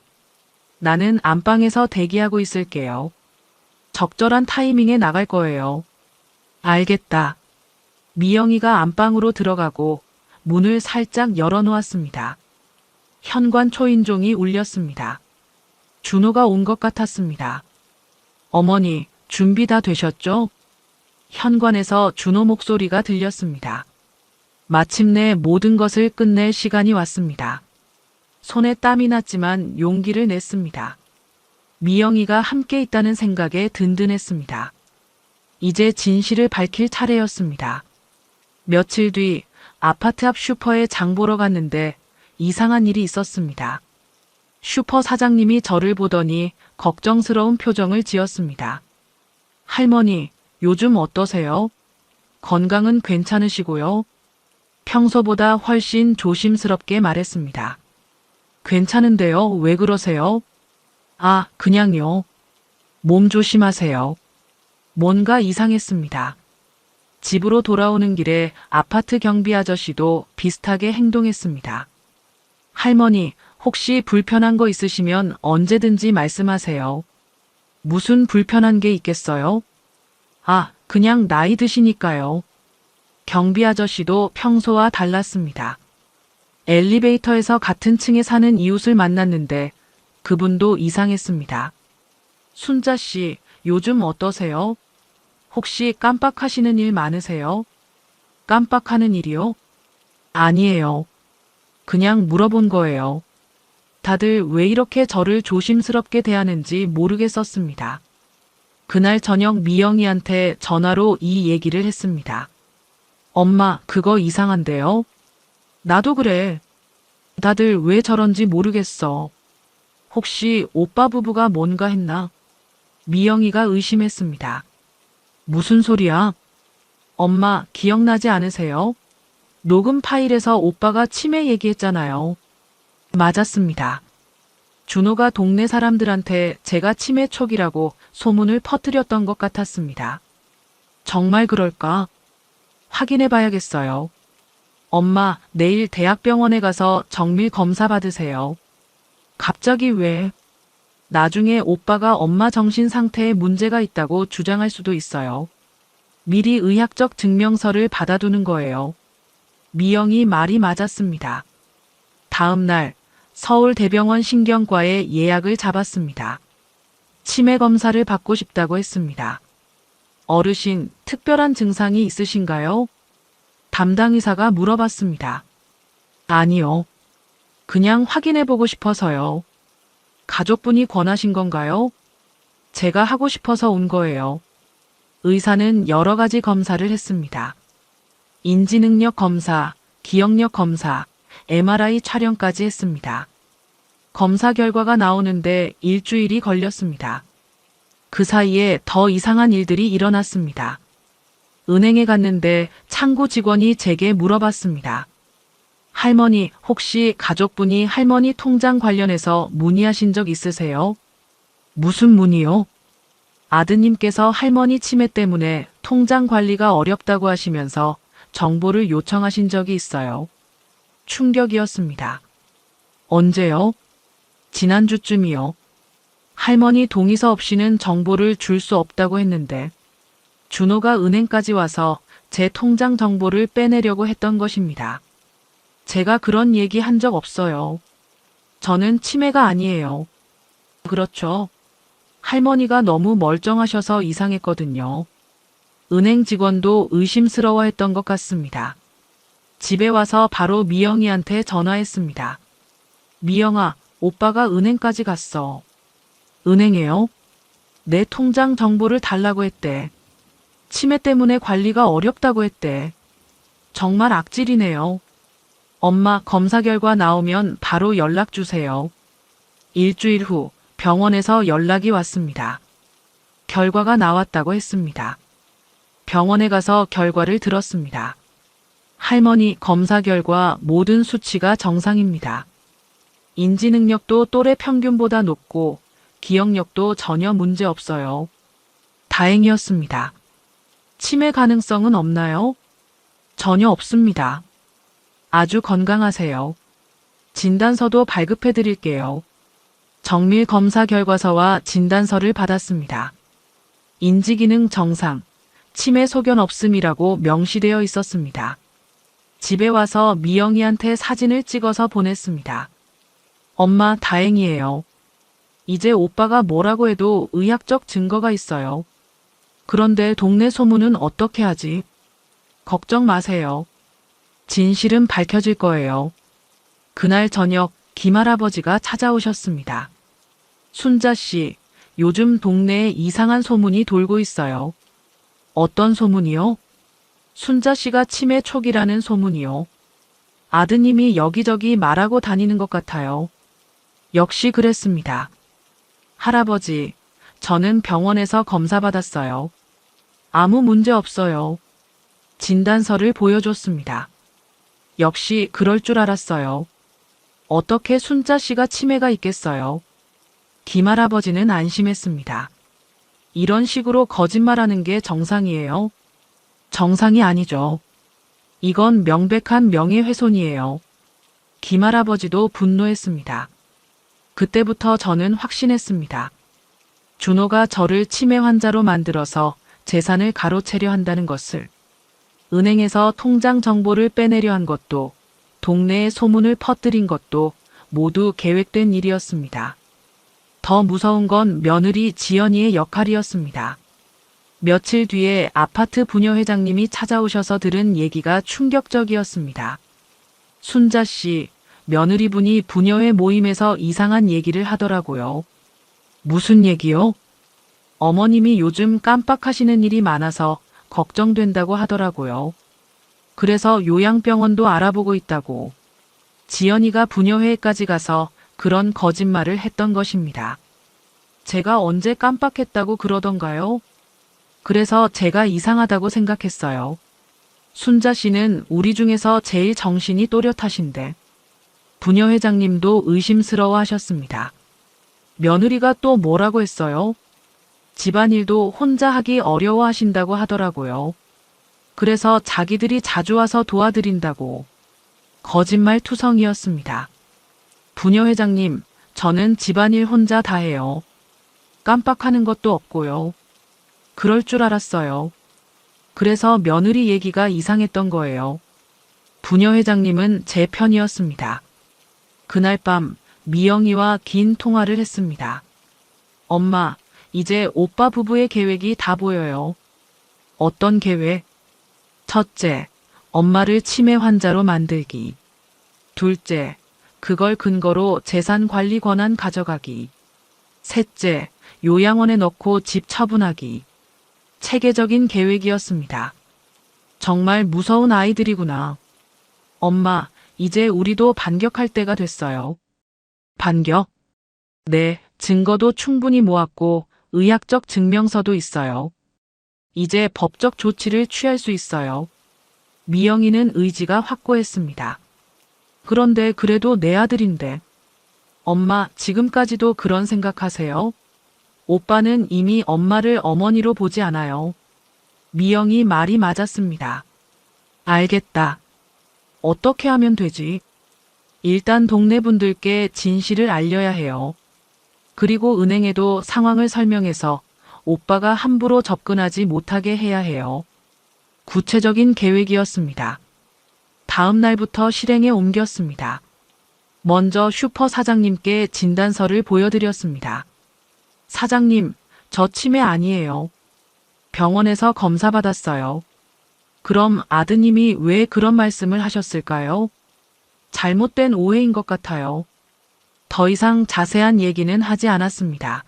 나는 안방에서 대기하고 있을게요. 적절한 타이밍에 나갈 거예요. 알겠다. 미영이가 안방으로 들어가고 문을 살짝 열어놓았습니다. 현관 초인종이 울렸습니다. 준호가 온 것 같았습니다. 어머니, 준비 다 되셨죠? 현관에서 준호 목소리가 들렸습니다. 마침내 모든 것을 끝낼 시간이 왔습니다. 손에 땀이 났지만 용기를 냈습니다. 미영이가 함께 있다는 생각에 든든했습니다. 이제 진실을 밝힐 차례였습니다. 며칠 뒤 아파트 앞 슈퍼에 장 보러 갔는데 이상한 일이 있었습니다. 슈퍼 사장님이 저를 보더니 걱정스러운 표정을 지었습니다. 할머니, 요즘 어떠세요? 건강은 괜찮으시고요? 평소보다 훨씬 조심스럽게 말했습니다. 괜찮은데요, 왜 그러세요? 아, 그냥요. 몸 조심하세요. 뭔가 이상했습니다. 집으로 돌아오는 길에 아파트 경비 아저씨도 비슷하게 행동했습니다. 할머니, 혹시 불편한 거 있으시면 언제든지 말씀하세요. 무슨 불편한 게 있겠어요? 아, 그냥 나이 드시니까요. 경비 아저씨도 평소와 달랐습니다. 엘리베이터에서 같은 층에 사는 이웃을 만났는데 그분도 이상했습니다. 순자 씨, 요즘 어떠세요? 혹시 깜빡하시는 일 많으세요? 깜빡하는 일이요? 아니에요. 그냥 물어본 거예요. 다들 왜 이렇게 저를 조심스럽게 대하는지 모르겠었습니다. 그날 저녁 미영이한테 전화로 이 얘기를 했습니다. 엄마, 그거 이상한데요? 나도 그래. 다들 왜 저런지 모르겠어. 혹시 오빠 부부가 뭔가 했나? 미영이가 의심했습니다. 무슨 소리야? 엄마, 기억나지 않으세요? 녹음 파일에서 오빠가 치매 얘기했잖아요. 맞았습니다. 준호가 동네 사람들한테 제가 치매 촉이라고 소문을 퍼뜨렸던 것 같았습니다. 정말 그럴까? 확인해 봐야겠어요. 엄마, 내일 대학병원에 가서 정밀 검사 받으세요. 갑자기 왜? 나중에 오빠가 엄마 정신 상태에 문제가 있다고 주장할 수도 있어요. 미리 의학적 증명서를 받아두는 거예요. 미영이 말이 맞았습니다. 다음 날 서울대병원 신경과에 예약을 잡았습니다. 치매 검사를 받고 싶다고 했습니다. 어르신, 특별한 증상이 있으신가요? 담당 의사가 물어봤습니다. 아니요. 그냥 확인해보고 싶어서요. 가족분이 권하신 건가요? 제가 하고 싶어서 온 거예요. 의사는 여러 가지 검사를 했습니다. 인지능력 검사, 기억력 검사, MRI 촬영까지 했습니다. 검사 결과가 나오는데 일주일이 걸렸습니다. 그 사이에 더 이상한 일들이 일어났습니다. 은행에 갔는데 창구 직원이 제게 물어봤습니다. 할머니, 혹시 가족분이 할머니 통장 관련해서 문의하신 적 있으세요? 무슨 문의요? 아드님께서 할머니 치매 때문에 통장 관리가 어렵다고 하시면서 정보를 요청하신 적이 있어요. 충격이었습니다. 언제요? 지난주쯤이요. 할머니 동의서 없이는 정보를 줄 수 없다고 했는데 준호가 은행까지 와서 제 통장 정보를 빼내려고 했던 것입니다. 제가 그런 얘기 한 적 없어요. 저는 치매가 아니에요. 그렇죠. 할머니가 너무 멀쩡하셔서 이상했거든요. 은행 직원도 의심스러워했던 것 같습니다. 집에 와서 바로 미영이한테 전화했습니다. 미영아, 오빠가 은행까지 갔어. 은행에요? 내 통장 정보를 달라고 했대. 치매 때문에 관리가 어렵다고 했대. 정말 악질이네요. 엄마, 검사 결과 나오면 바로 연락 주세요. 일주일 후 병원에서 연락이 왔습니다. 결과가 나왔다고 했습니다. 병원에 가서 결과를 들었습니다. 할머니 검사 결과 모든 수치가 정상입니다. 인지능력도 또래 평균보다 높고 기억력도 전혀 문제 없어요. 다행이었습니다. 치매 가능성은 없나요? 전혀 없습니다. 아주 건강하세요. 진단서도 발급해 드릴게요. 정밀 검사 결과서와 진단서를 받았습니다. 인지기능 정상, 치매 소견 없음이라고 명시되어 있었습니다. 집에 와서 미영이한테 사진을 찍어서 보냈습니다. 엄마, 다행이에요. 이제 오빠가 뭐라고 해도 의학적 증거가 있어요. 그런데 동네 소문은 어떻게 하지? 걱정 마세요. 진실은 밝혀질 거예요. 그날 저녁 김할아버지가 찾아오셨습니다. 순자 씨, 요즘 동네에 이상한 소문이 돌고 있어요. 어떤 소문이요? 순자 씨가 치매 초기라는 소문이요. 아드님이 여기저기 말하고 다니는 것 같아요. 역시 그랬습니다. 할아버지, 저는 병원에서 검사받았어요. 아무 문제 없어요. 진단서를 보여줬습니다. 역시 그럴 줄 알았어요. 어떻게 순자 씨가 치매가 있겠어요? 김할아버지는 안심했습니다. 이런 식으로 거짓말하는 게 정상이에요? 정상이 아니죠. 이건 명백한 명예훼손이에요. 김할아버지도 분노했습니다. 그때부터 저는 확신했습니다. 준호가 저를 치매 환자로 만들어서 재산을 가로채려 한다는 것을. 은행에서 통장 정보를 빼내려 한 것도, 동네에 소문을 퍼뜨린 것도 모두 계획된 일이었습니다. 더 무서운 건 며느리 지연이의 역할이었습니다. 며칠 뒤에 아파트 부녀 회장님이 찾아오셔서 들은 얘기가 충격적이었습니다. 순자 씨, 며느리분이 부녀회 모임에서 이상한 얘기를 하더라고요. 무슨 얘기요? 어머님이 요즘 깜빡하시는 일이 많아서 걱정된다고 하더라고요. 그래서 요양병원도 알아보고 있다고. 지연이가 부녀회에까지 가서 그런 거짓말을 했던 것입니다. 제가 언제 깜빡했다고 그러던가요? 그래서 제가 이상하다고 생각했어요. 순자 씨는 우리 중에서 제일 정신이 또렷하신데 부녀 회장님도 의심스러워 하셨습니다. 며느리가 또 뭐라고 했어요? 집안일도 혼자 하기 어려워 하신다고 하더라고요. 그래서 자기들이 자주 와서 도와드린다고. 거짓말 투성이었습니다. 부녀 회장님, 저는 집안일 혼자 다 해요. 깜빡하는 것도 없고요. 그럴 줄 알았어요. 그래서 며느리 얘기가 이상했던 거예요. 부녀 회장님은 제 편이었습니다. 그날 밤 미영이와 긴 통화를 했습니다. 엄마, 이제 오빠 부부의 계획이 다 보여요. 어떤 계획? 첫째, 엄마를 치매 환자로 만들기. 둘째, 그걸 근거로 재산 관리 권한 가져가기. 셋째, 요양원에 넣고 집 처분하기. 체계적인 계획이었습니다. 정말 무서운 아이들이구나. 엄마, 이제 우리도 반격할 때가 됐어요. 반격? 네, 증거도 충분히 모았고 의학적 증명서도 있어요. 이제 법적 조치를 취할 수 있어요. 미영이는 의지가 확고했습니다. 그런데 그래도 내 아들인데. 엄마, 지금까지도 그런 생각하세요? 오빠는 이미 엄마를 어머니로 보지 않아요. 미영이 말이 맞았습니다. 알겠다. 어떻게 하면 되지? 일단 동네 분들께 진실을 알려야 해요. 그리고 은행에도 상황을 설명해서 오빠가 함부로 접근하지 못하게 해야 해요. 구체적인 계획이었습니다. 다음 날부터 실행에 옮겼습니다. 먼저 슈퍼 사장님께 진단서를 보여드렸습니다. 사장님, 저 치매 아니에요. 병원에서 검사 받았어요. 그럼 아드님이 왜 그런 말씀을 하셨을까요? 잘못된 오해인 것 같아요. 더 이상 자세한 얘기는 하지 않았습니다.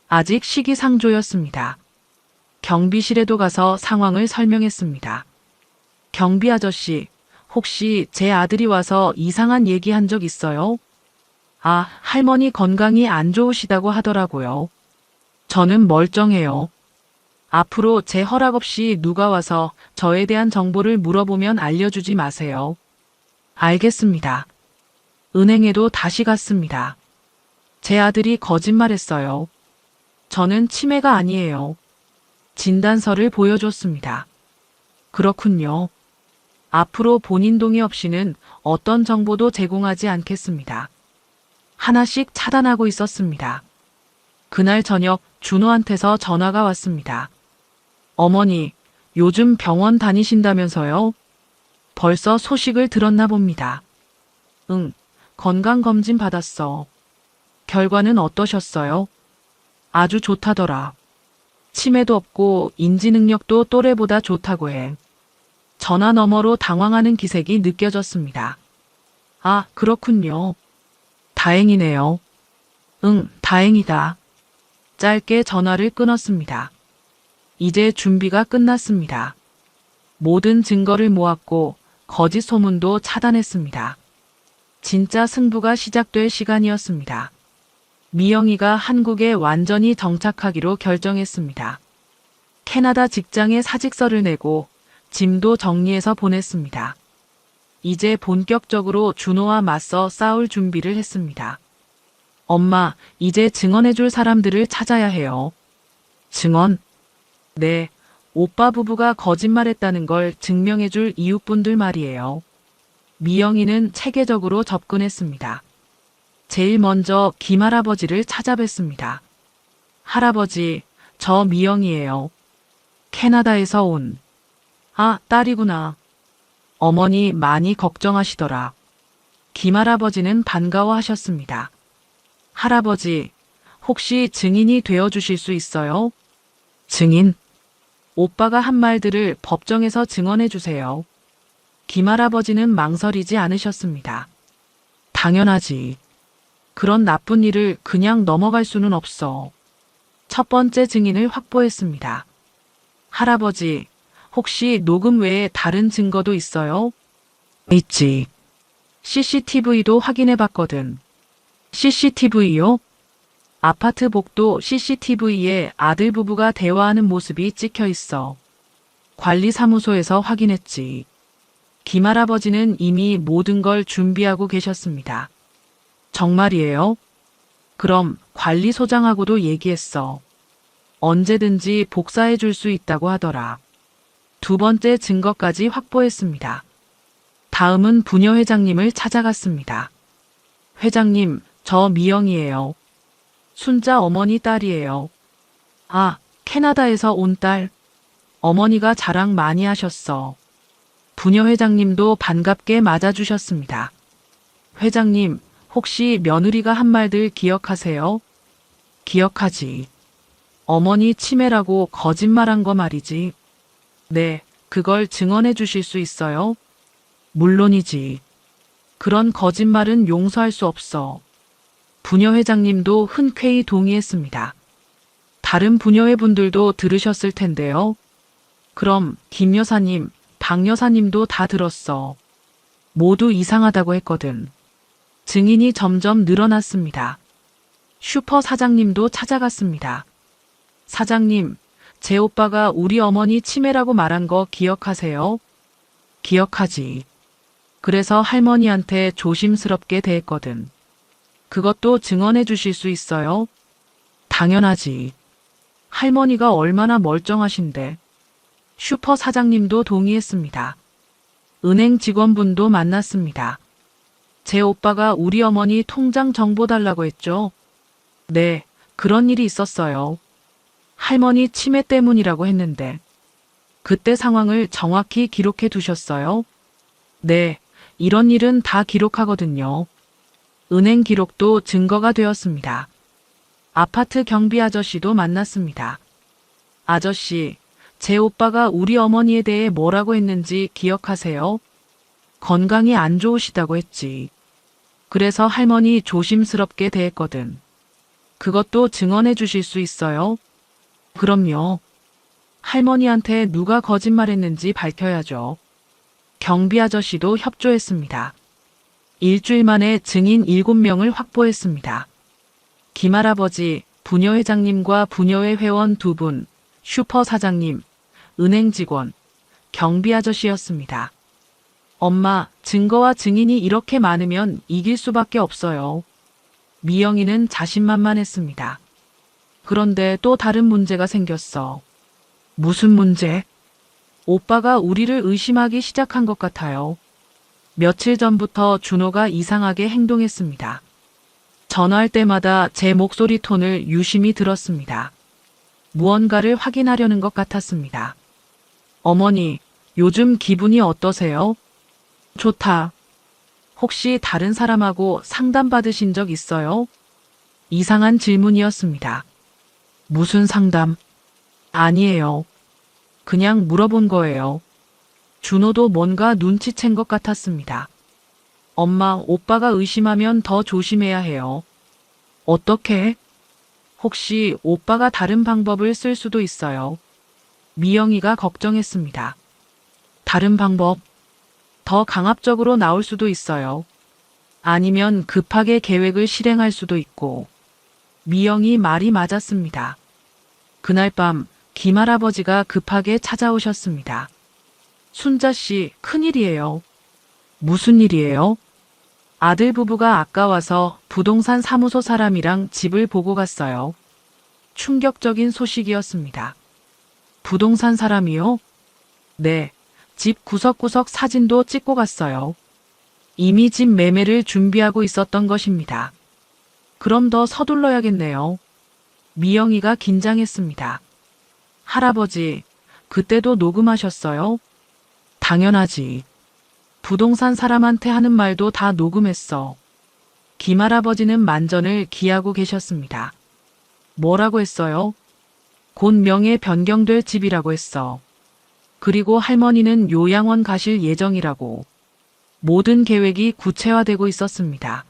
아직 시기상조였습니다. 경비실에도 가서 상황을 설명했습니다. 경비 아저씨, 혹시 제 아들이 와서 이상한 얘기한 적 있어요? 아, 할머니 건강이 안 좋으시다고 하더라고요. 저는 멀쩡해요. 앞으로 제 허락 없이 누가 와서 저에 대한 정보를 물어보면 알려주지 마세요. 알겠습니다. 은행에도 다시 갔습니다. 제 아들이 거짓말했어요. 저는 치매가 아니에요. 진단서를 보여줬습니다. 그렇군요. 앞으로 본인 동의 없이는 어떤 정보도 제공하지 않겠습니다. 하나씩 차단하고 있었습니다. 그날 저녁 준호한테서 전화가 왔습니다. 어머니, 요즘 병원 다니신다면서요? 벌써 소식을 들었나 봅니다. 응, 건강검진 받았어. 결과는 어떠셨어요? 아주 좋다더라. 치매도 없고 인지 능력도 또래보다 좋다고 해. 전화 너머로 당황하는 기색이 느껴졌습니다. 아, 그렇군요. 다행이네요. 응, 다행이다. 짧게 전화를 끊었습니다. 이제 준비가 끝났습니다. 모든 증거를 모았고 거짓 소문도 차단했습니다. 진짜 승부가 시작될 시간이었습니다. 미영이가 한국에 완전히 정착하기로 결정했습니다. 캐나다 직장에 사직서를 내고 짐도 정리해서 보냈습니다. 이제 본격적으로 준호와 맞서 싸울 준비를 했습니다. 엄마, 이제 증언해줄 사람들을 찾아야 해요. 증언? 네, 오빠 부부가 거짓말했다는 걸 증명해줄 이웃분들 말이에요. 미영이는 체계적으로 접근했습니다. 제일 먼저 김할아버지를 찾아뵀습니다. 할아버지, 저 미영이에요. 캐나다에서 온. 아, 딸이구나. 어머니 많이 걱정하시더라. 김할아버지는 반가워하셨습니다. 할아버지, 혹시 증인이 되어 주실 수 있어요? 증인? 오빠가 한 말들을 법정에서 증언해 주세요. 김할아버지는 망설이지 않으셨습니다. 당연하지. 그런 나쁜 일을 그냥 넘어갈 수는 없어. 첫 번째 증인을 확보했습니다. 할아버지, 혹시 녹음 외에 다른 증거도 있어요? 있지. CCTV도 확인해 봤거든. CCTV요? 아파트 복도 CCTV에 아들 부부가 대화하는 모습이 찍혀 있어. 관리사무소에서 확인했지. 김할아버지는 이미 모든 걸 준비하고 계셨습니다. 정말이에요? 그럼 관리소장하고도 얘기했어. 언제든지 복사해 줄 수 있다고 하더라. 두 번째 증거까지 확보했습니다. 다음은 부녀 회장님을 찾아갔습니다. 회장님, 저 미영이에요. 순자 어머니 딸이에요. 아, 캐나다에서 온 딸. 어머니가 자랑 많이 하셨어. 부녀 회장님도 반갑게 맞아주셨습니다. 회장님, 혹시 며느리가 한 말들 기억하세요? 기억하지. 어머니 치매라고 거짓말한 거 말이지. 네, 그걸 증언해 주실 수 있어요? 물론이지. 그런 거짓말은 용서할 수 없어. 부녀 회장님도 흔쾌히 동의했습니다. 다른 부녀회 분들도 들으셨을 텐데요. 그럼 김 여사님, 박 여사님도 다 들었어. 모두 이상하다고 했거든. 증인이 점점 늘어났습니다. 슈퍼 사장님도 찾아갔습니다. 사장님, 제 오빠가 우리 어머니 치매라고 말한 거 기억하세요? 기억하지. 그래서 할머니한테 조심스럽게 대했거든. 그것도 증언해 주실 수 있어요? 당연하지. 할머니가 얼마나 멀쩡하신데. 슈퍼 사장님도 동의했습니다. 은행 직원분도 만났습니다. 제 오빠가 우리 어머니 통장 정보 달라고 했죠? 네, 그런 일이 있었어요. 할머니 치매 때문이라고 했는데. 그때 상황을 정확히 기록해 두셨어요? 네, 이런 일은 다 기록하거든요. 은행 기록도 증거가 되었습니다. 아파트 경비 아저씨도 만났습니다. 아저씨, 제 오빠가 우리 어머니에 대해 뭐라고 했는지 기억하세요? 건강이 안 좋으시다고 했지. 그래서 할머니 조심스럽게 대했거든. 그것도 증언해 주실 수 있어요? 그럼요. 할머니한테 누가 거짓말했는지 밝혀야죠. 경비 아저씨도 협조했습니다. 일주일 만에 증인 7명을 확보했습니다. 김할아버지, 부녀 회장님과 부녀회 회원 2분, 슈퍼 사장님, 은행 직원, 경비 아저씨였습니다. 엄마, 증거와 증인이 이렇게 많으면 이길 수밖에 없어요. 미영이는 자신만만했습니다. 그런데 또 다른 문제가 생겼어. 무슨 문제? 오빠가 우리를 의심하기 시작한 것 같아요. 며칠 전부터 준호가 이상하게 행동했습니다. 전화할 때마다 제 목소리 톤을 유심히 들었습니다. 무언가를 확인하려는 것 같았습니다. 어머니, 요즘 기분이 어떠세요? 좋다. 혹시 다른 사람하고 상담받으신 적 있어요? 이상한 질문이었습니다. 무슨 상담? 아니에요. 그냥 물어본 거예요. 준호도 뭔가 눈치챈 것 같았습니다. 엄마, 오빠가 의심하면 더 조심해야 해요. 어떻게? 혹시 오빠가 다른 방법을 쓸 수도 있어요. 미영이가 걱정했습니다. 다른 방법? 더 강압적으로 나올 수도 있어요. 아니면 급하게 계획을 실행할 수도 있고. 미영이 말이 맞았습니다. 그날 밤 김할아버지가 급하게 찾아오셨습니다. 순자 씨, 큰일이에요. 무슨 일이에요? 아들 부부가 아까 와서 부동산 사무소 사람이랑 집을 보고 갔어요. 충격적인 소식이었습니다. 부동산 사람이요? 네, 집 구석구석 사진도 찍고 갔어요. 이미 집 매매를 준비하고 있었던 것입니다. 그럼 더 서둘러야겠네요. 미영이가 긴장했습니다. 할아버지, 그때도 녹음하셨어요? 당연하지. 부동산 사람한테 하는 말도 다 녹음했어. 김할아버지는 만전을 기하고 계셨습니다. 뭐라고 했어요? 곧 명예 변경될 집이라고 했어. 그리고 할머니는 요양원 가실 예정이라고. 모든 계획이 구체화되고 있었습니다.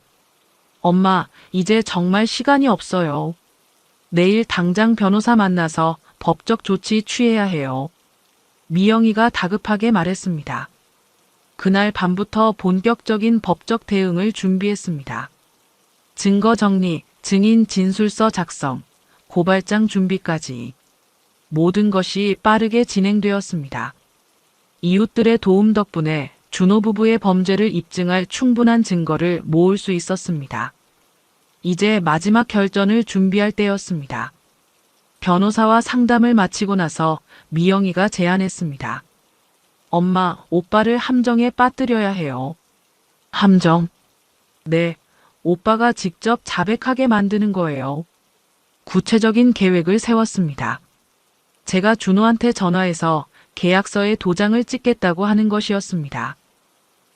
엄마, 이제 정말 시간이 없어요. 내일 당장 변호사 만나서 법적 조치 취해야 해요. 미영이가 다급하게 말했습니다. 그날 밤부터 본격적인 법적 대응을 준비했습니다. 증거 정리, 증인 진술서 작성, 고발장 준비까지 모든 것이 빠르게 진행되었습니다. 이웃들의 도움 덕분에 준호 부부의 범죄를 입증할 충분한 증거를 모을 수 있었습니다. 이제 마지막 결전을 준비할 때였습니다. 변호사와 상담을 마치고 나서 미영이가 제안했습니다. 엄마, 오빠를 함정에 빠뜨려야 해요. 함정? 네, 오빠가 직접 자백하게 만드는 거예요. 구체적인 계획을 세웠습니다. 제가 준호한테 전화해서 계약서에 도장을 찍겠다고 하는 것이었습니다.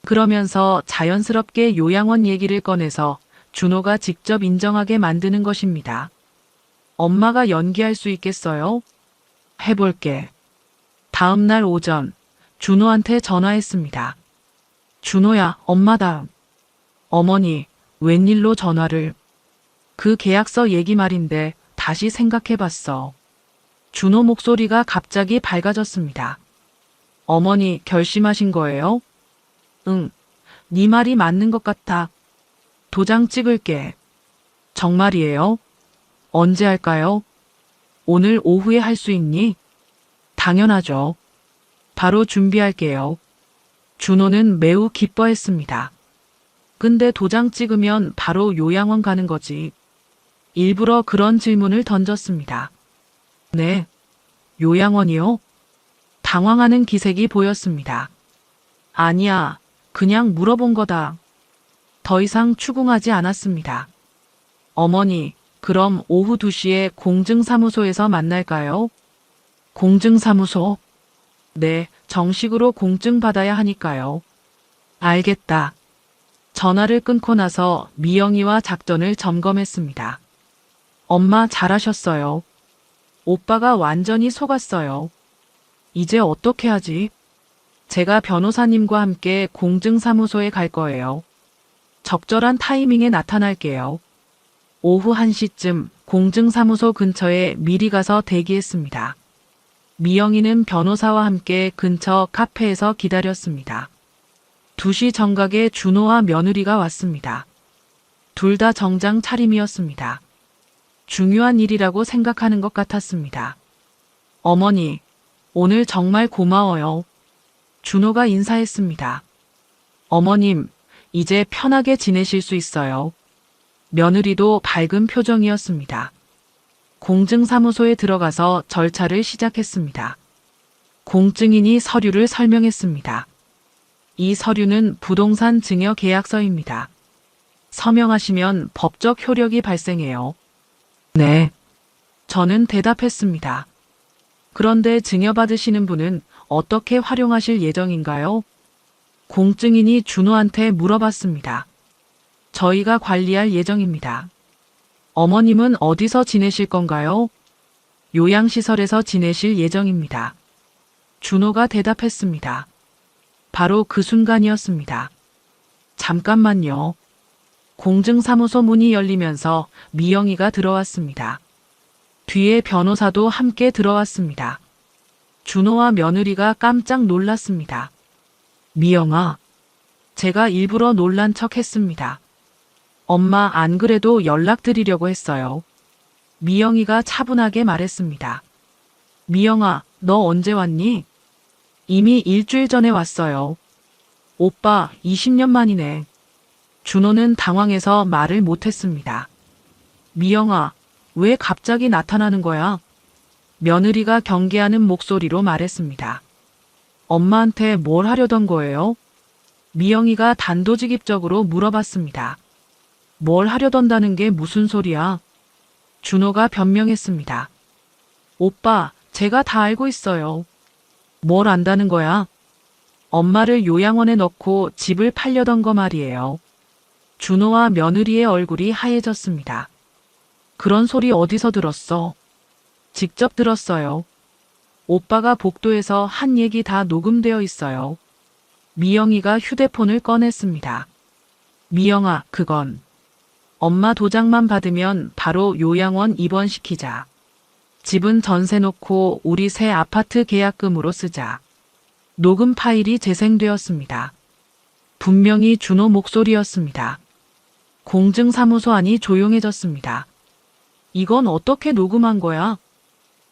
그러면서 자연스럽게 요양원 얘기를 꺼내서 준호가 직접 인정하게 만드는 것입니다. 엄마가 연기할 수 있겠어요? 해볼게. 다음 날 오전, 준호한테 전화했습니다. 준호야, 엄마다. 어머니, 웬일로 전화를? 그 계약서 얘기 말인데 다시 생각해봤어. 준호 목소리가 갑자기 밝아졌습니다. 어머니, 결심하신 거예요? 응, 네 말이 맞는 것 같아. 도장 찍을게. 정말이에요? 언제 할까요? 오늘 오후에 할 수 있니? 당연하죠. 바로 준비할게요. 준호는 매우 기뻐했습니다. 근데 도장 찍으면 바로 요양원 가는 거지. 일부러 그런 질문을 던졌습니다. 네, 요양원이요? 당황하는 기색이 보였습니다. 아니야, 그냥 물어본 거다. 더 이상 추궁하지 않았습니다. 어머니, 그럼 오후 2시에 공증사무소에서 만날까요? 공증사무소? 네, 정식으로 공증 받아야 하니까요. 알겠다. 전화를 끊고 나서 미영이와 작전을 점검했습니다. 엄마 잘하셨어요. 오빠가 완전히 속았어요. 이제 어떻게 하지? 제가 변호사님과 함께 공증사무소에 갈 거예요. 적절한 타이밍에 나타날게요. 오후 1시쯤 공증사무소 근처에 미리 가서 대기했습니다. 미영이는 변호사와 함께 근처 카페에서 기다렸습니다. 2시 정각에 준호와 며느리가 왔습니다. 둘 다 정장 차림이었습니다. 중요한 일이라고 생각하는 것 같았습니다. 어머니, 오늘 정말 고마워요. 준호가 인사했습니다. 어머님, 이제 편하게 지내실 수 있어요. 며느리도 밝은 표정이었습니다. 공증사무소에 들어가서 절차를 시작했습니다. 공증인이 서류를 설명했습니다. 이 서류는 부동산 증여 계약서입니다. 서명하시면 법적 효력이 발생해요. 네. 저는 대답했습니다. 그런데 증여받으시는 분은 어떻게 활용하실 예정인가요? 공증인이 준호한테 물어봤습니다. 저희가 관리할 예정입니다. 어머님은 어디서 지내실 건가요? 요양시설에서 지내실 예정입니다. 준호가 대답했습니다. 바로 그 순간이었습니다. 잠깐만요. 공증사무소 문이 열리면서 미영이가 들어왔습니다. 뒤에 변호사도 함께 들어왔습니다. 준호와 며느리가 깜짝 놀랐습니다. 미영아, 제가 일부러 놀란 척 했습니다. 엄마 안 그래도 연락드리려고 했어요. 미영이가 차분하게 말했습니다. 미영아, 너 언제 왔니? 이미 일주일 전에 왔어요. 오빠, 20년 만이네. 준호는 당황해서 말을 못했습니다. 미영아, 왜 갑자기 나타나는 거야? 며느리가 경계하는 목소리로 말했습니다. 엄마한테 뭘 하려던 거예요? 미영이가 단도직입적으로 물어봤습니다. 뭘 하려던다는 게 무슨 소리야? 준호가 변명했습니다. 오빠, 제가 다 알고 있어요. 뭘 안다는 거야? 엄마를 요양원에 넣고 집을 팔려던 거 말이에요. 준호와 며느리의 얼굴이 하얘졌습니다. 그런 소리 어디서 들었어? 직접 들었어요. 오빠가 복도에서 한 얘기 다 녹음되어 있어요. 미영이가 휴대폰을 꺼냈습니다. 미영아, 그건 엄마 도장만 받으면 바로 요양원 입원시키자. 집은 전세 놓고 우리 새 아파트 계약금으로 쓰자. 녹음 파일이 재생되었습니다. 분명히 준호 목소리였습니다. 공증사무소 안이 조용해졌습니다. 이건 어떻게 녹음한 거야?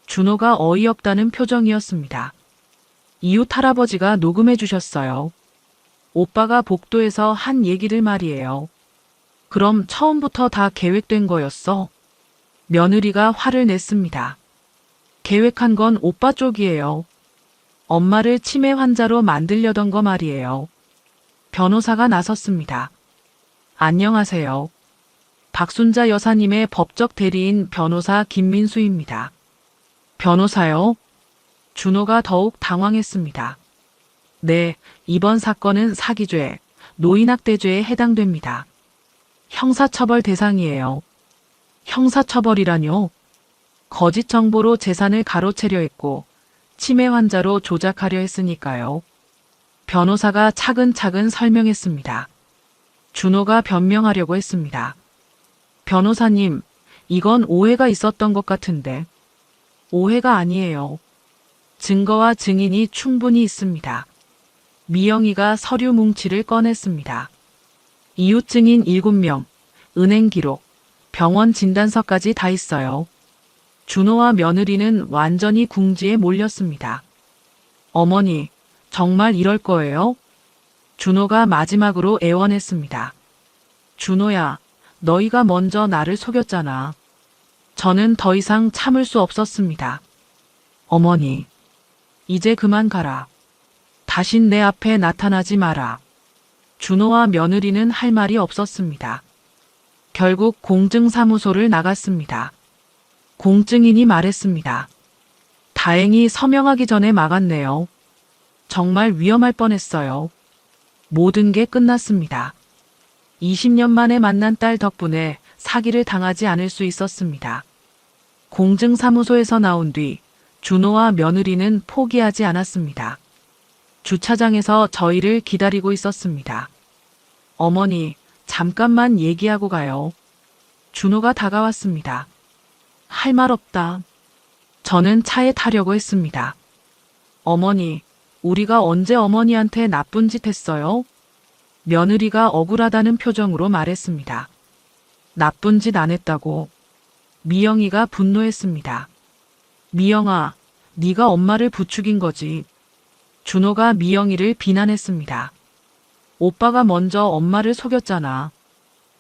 준호가 어이없다는 표정이었습니다. 이웃 할아버지가 녹음해 주셨어요. 오빠가 복도에서 한 얘기를 말이에요. 그럼 처음부터 다 계획된 거였어? 며느리가 화를 냈습니다. 계획한 건 오빠 쪽이에요. 엄마를 치매 환자로 만들려던 거 말이에요. 변호사가 나섰습니다. 안녕하세요. 박순자 여사님의 법적 대리인 변호사 김민수입니다. 변호사요? 준호가 더욱 당황했습니다. 네, 이번 사건은 사기죄, 노인학대죄에 해당됩니다. 형사처벌 대상이에요. 형사처벌이라뇨? 거짓 정보로 재산을 가로채려 했고 치매 환자로 조작하려 했으니까요. 변호사가 차근차근 설명했습니다. 준호가 변명하려고 했습니다. 변호사님, 이건 오해가 있었던 것 같은데. 오해가 아니에요. 증거와 증인이 충분히 있습니다. 미영이가 서류 뭉치를 꺼냈습니다. 이웃 증인 7명, 은행 기록, 병원 진단서까지 다 있어요. 준호와 며느리는 완전히 궁지에 몰렸습니다. 어머니, 정말 이럴 거예요? 준호가 마지막으로 애원했습니다. 준호야, 너희가 먼저 나를 속였잖아. 저는 더 이상 참을 수 없었습니다. 어머니, 이제 그만 가라. 다신 내 앞에 나타나지 마라. 준호와 며느리는 할 말이 없었습니다. 결국 공증사무소를 나갔습니다. 공증인이 말했습니다. 다행히 서명하기 전에 막았네요. 정말 위험할 뻔했어요. 모든 게 끝났습니다. 20년 만에 만난 딸 덕분에 사기를 당하지 않을 수 있었습니다. 공증사무소에서 나온 뒤 준호와 며느리는 포기하지 않았습니다. 주차장에서 저희를 기다리고 있었습니다. 어머니, 잠깐만 얘기하고 가요. 준호가 다가왔습니다. 할 말 없다. 저는 차에 타려고 했습니다. 어머니, 우리가 언제 어머니한테 나쁜 짓 했어요? 며느리가 억울하다는 표정으로 말했습니다. 나쁜 짓 안 했다고. 미영이가 분노했습니다. 미영아, 네가 엄마를 부추긴 거지. 준호가 미영이를 비난했습니다. 오빠가 먼저 엄마를 속였잖아.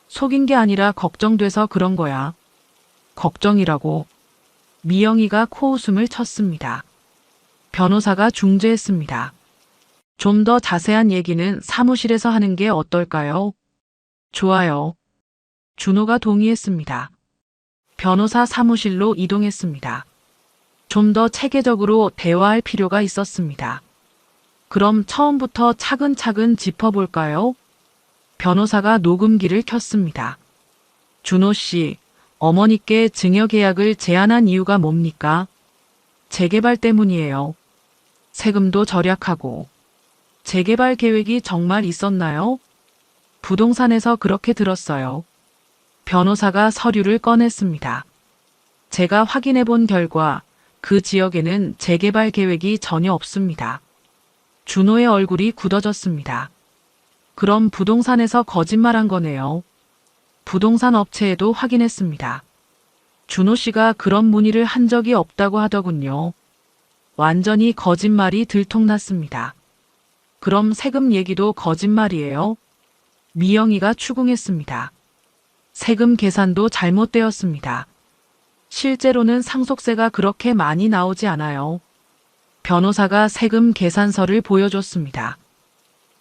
속인 게 아니라 걱정돼서 그런 거야. 걱정이라고. 미영이가 코웃음을 쳤습니다. 변호사가 중재했습니다. 좀 더 자세한 얘기는 사무실에서 하는 게 어떨까요? 좋아요. 준호가 동의했습니다. 변호사 사무실로 이동했습니다. 좀 더 체계적으로 대화할 필요가 있었습니다. 그럼 처음부터 차근차근 짚어볼까요? 변호사가 녹음기를 켰습니다. 준호 씨, 어머니께 증여계약을 제안한 이유가 뭡니까? 재개발 때문이에요. 세금도 절약하고. 재개발 계획이 정말 있었나요? 부동산에서 그렇게 들었어요. 변호사가 서류를 꺼냈습니다. 제가 확인해 본 결과 그 지역에는 재개발 계획이 전혀 없습니다. 준호의 얼굴이 굳어졌습니다. 그럼 부동산에서 거짓말한 거네요. 부동산 업체에도 확인했습니다. 준호 씨가 그런 문의를 한 적이 없다고 하더군요. 완전히 거짓말이 들통났습니다. 그럼 세금 얘기도 거짓말이에요? 미영이가 추궁했습니다. 세금 계산도 잘못되었습니다. 실제로는 상속세가 그렇게 많이 나오지 않아요. 변호사가 세금 계산서를 보여줬습니다.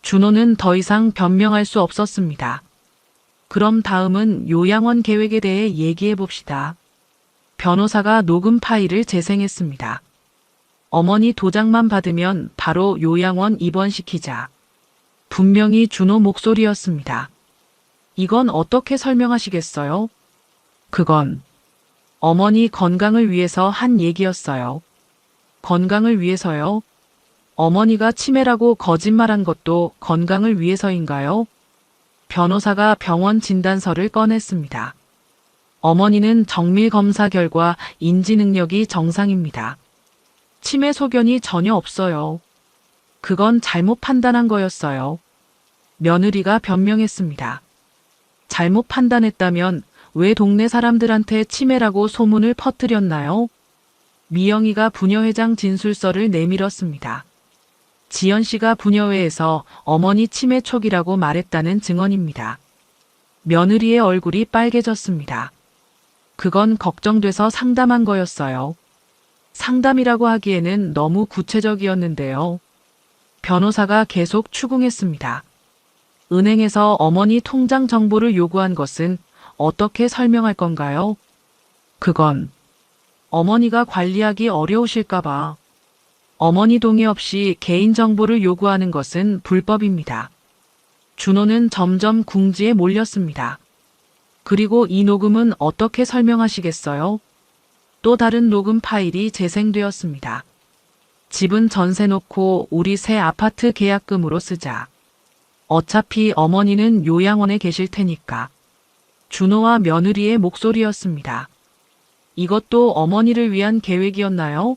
준호는 더 이상 변명할 수 없었습니다. 그럼 다음은 요양원 계획에 대해 얘기해 봅시다. 변호사가 녹음 파일을 재생했습니다. 어머니 도장만 받으면 바로 요양원 입원시키자. 분명히 준호 목소리였습니다. 이건 어떻게 설명하시겠어요? 그건 어머니 건강을 위해서 한 얘기였어요. 건강을 위해서요? 어머니가 치매라고 거짓말한 것도 건강을 위해서인가요? 변호사가 병원 진단서를 꺼냈습니다. 어머니는 정밀 검사 결과 인지 능력이 정상입니다. 치매 소견이 전혀 없어요. 그건 잘못 판단한 거였어요. 며느리가 변명했습니다. 잘못 판단했다면 왜 동네 사람들한테 치매라고 소문을 퍼뜨렸나요? 미영이가 부녀회장 진술서를 내밀었습니다. 지연 씨가 부녀회에서 어머니 치매 초기라고 말했다는 증언입니다. 며느리의 얼굴이 빨개졌습니다. 그건 걱정돼서 상담한 거였어요. 상담이라고 하기에는 너무 구체적이었는데요. 변호사가 계속 추궁했습니다. 은행에서 어머니 통장 정보를 요구한 것은 어떻게 설명할 건가요? 그건 어머니가 관리하기 어려우실까봐. 어머니 동의 없이 개인정보를 요구하는 것은 불법입니다. 준호는 점점 궁지에 몰렸습니다. 그리고 이 녹음은 어떻게 설명하시겠어요? 또 다른 녹음 파일이 재생되었습니다. 집은 전세 놓고 우리 새 아파트 계약금으로 쓰자. 어차피 어머니는 요양원에 계실 테니까. 준호와 며느리의 목소리였습니다. 이것도 어머니를 위한 계획이었나요?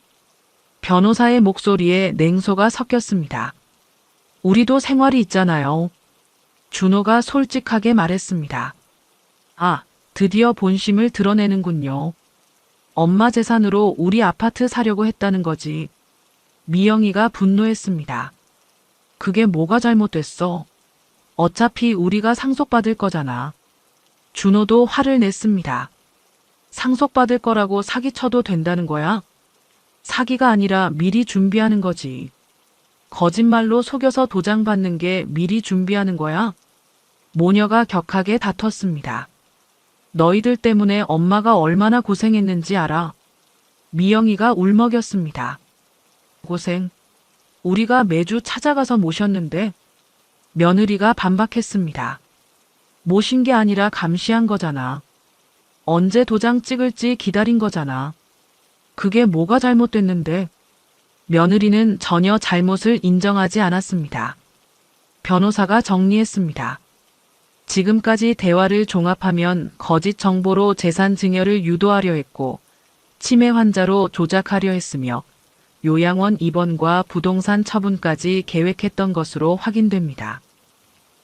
변호사의 목소리에 냉소가 섞였습니다. 우리도 생활이 있잖아요. 준호가 솔직하게 말했습니다. 아, 드디어 본심을 드러내는군요. 엄마 재산으로 우리 아파트 사려고 했다는 거지. 미영이가 분노했습니다. 그게 뭐가 잘못됐어? 어차피 우리가 상속받을 거잖아. 준호도 화를 냈습니다. 상속받을 거라고 사기쳐도 된다는 거야? 사기가 아니라 미리 준비하는 거지. 거짓말로 속여서 도장 받는 게 미리 준비하는 거야? 모녀가 격하게 다퉜습니다. 너희들 때문에 엄마가 얼마나 고생했는지 알아? 미영이가 울먹였습니다. 고생? 우리가 매주 찾아가서 모셨는데? 며느리가 반박했습니다. 모신 게 아니라 감시한 거잖아. 언제 도장 찍을지 기다린 거잖아. 그게 뭐가 잘못됐는데? 며느리는 전혀 잘못을 인정하지 않았습니다. 변호사가 정리했습니다. 지금까지 대화를 종합하면 거짓 정보로 재산 증여를 유도하려 했고 치매 환자로 조작하려 했으며 요양원 입원과 부동산 처분까지 계획했던 것으로 확인됩니다.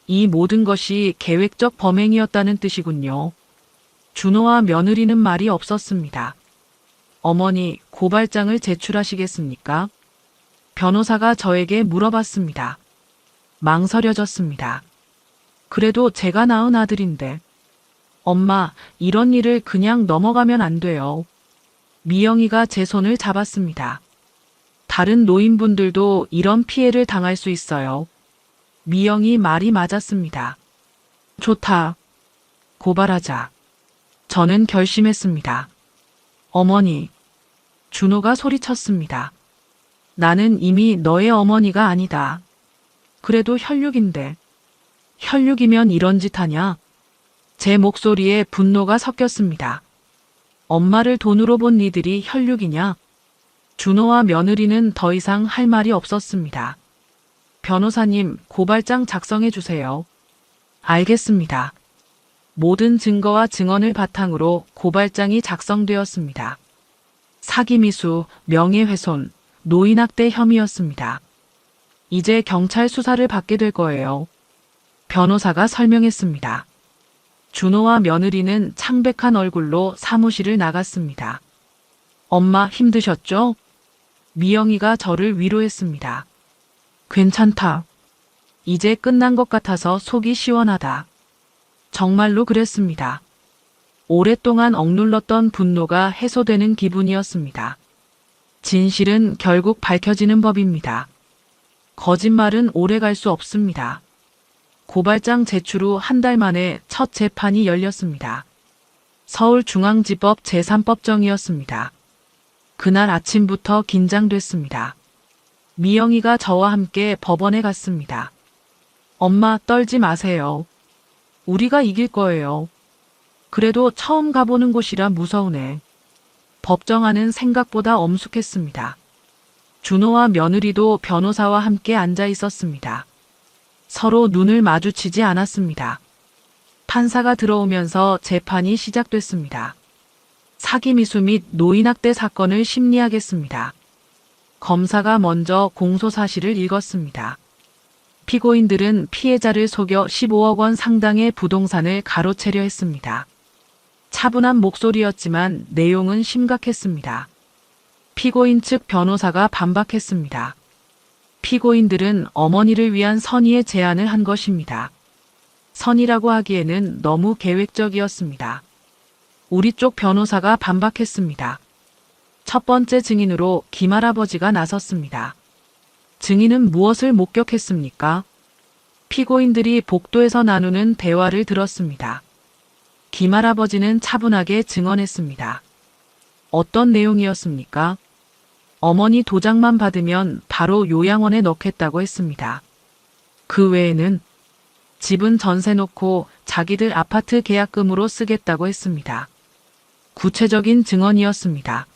이 모든 것이 계획적 범행이었다는 뜻이군요. 준호와 며느리는 말이 없었습니다. 어머니, 고발장을 제출하시겠습니까? 변호사가 저에게 물어봤습니다. 망설여졌습니다. 그래도 제가 낳은 아들인데. 엄마, 이런 일을 그냥 넘어가면 안 돼요. 미영이가 제 손을 잡았습니다. 다른 노인분들도 이런 피해를 당할 수 있어요. 미영이 말이 맞았습니다. 좋다. 고발하자. 저는 결심했습니다. 어머니. 준호가 소리쳤습니다. 나는 이미 너의 어머니가 아니다. 그래도 혈육인데. 혈육이면 이런 짓 하냐? 제 목소리에 분노가 섞였습니다. 엄마를 돈으로 본 니들이 혈육이냐? 준호와 며느리는 더 이상 할 말이 없었습니다. 변호사님, 고발장 작성해 주세요. 알겠습니다. 모든 증거와 증언을 바탕으로 고발장이 작성되었습니다. 사기미수, 명예훼손, 노인학대 혐의였습니다. 이제 경찰 수사를 받게 될 거예요. 변호사가 설명했습니다. 준호와 며느리는 창백한 얼굴로 사무실을 나갔습니다. 엄마 힘드셨죠? 미영이가 저를 위로했습니다. 괜찮다. 이제 끝난 것 같아서 속이 시원하다. 정말로 그랬습니다. 오랫동안 억눌렀던 분노가 해소되는 기분이었습니다. 진실은 결국 밝혀지는 법입니다. 거짓말은 오래 갈 수 없습니다. 고발장 제출 후 한 달 만에 첫 재판이 열렸습니다. 서울중앙지법 제3법정이었습니다. 그날 아침부터 긴장됐습니다. 미영이가 저와 함께 법원에 갔습니다. 엄마, 떨지 마세요. 우리가 이길 거예요. 그래도 처음 가보는 곳이라 무서우네. 법정안은 생각보다 엄숙했습니다. 준호와 며느리도 변호사와 함께 앉아 있었습니다. 서로 눈을 마주치지 않았습니다. 판사가 들어오면서 재판이 시작됐습니다. 사기미수 및 노인학대 사건을 심리하겠습니다. 검사가 먼저 공소사실을 읽었습니다. 피고인들은 피해자를 속여 15억 원 상당의 부동산을 가로채려 했습니다. 차분한 목소리였지만 내용은 심각했습니다. 피고인 측 변호사가 반박했습니다. 피고인들은 어머니를 위한 선의의 제안을 한 것입니다. 선의라고 하기에는 너무 계획적이었습니다. 우리 쪽 변호사가 반박했습니다. 첫 번째 증인으로 김할아버지가 나섰습니다. 증인은 무엇을 목격했습니까? 피고인들이 복도에서 나누는 대화를 들었습니다. 김할아버지는 차분하게 증언했습니다. 어떤 내용이었습니까? 어머니 도장만 받으면 바로 요양원에 넣겠다고 했습니다. 그 외에는 집은 전세 놓고 자기들 아파트 계약금으로 쓰겠다고 했습니다. 구체적인 증언이었습니다.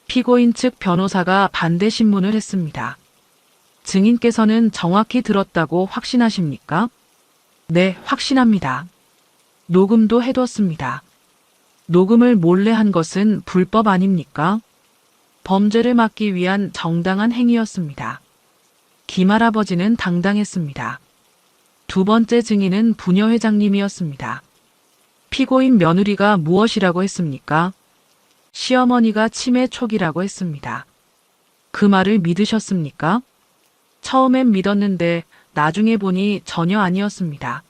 피고인 측 변호사가 반대 신문을 했습니다. 증인께서는 정확히 들었다고 확신하십니까? 네, 확신합니다. 녹음도 해뒀습니다. 녹음을 몰래 한 것은 불법 아닙니까? 범죄를 막기 위한 정당한 행위였습니다. 김할아버지는 당당했습니다. 두 번째 증인은 부녀 회장님이었습니다. 피고인 며느리가 무엇이라고 했습니까? 시어머니가 치매 초기라고 했습니다. 그 말을 믿으셨습니까? 처음엔 믿었는데 나중에 보니 전혀 아니었습니다.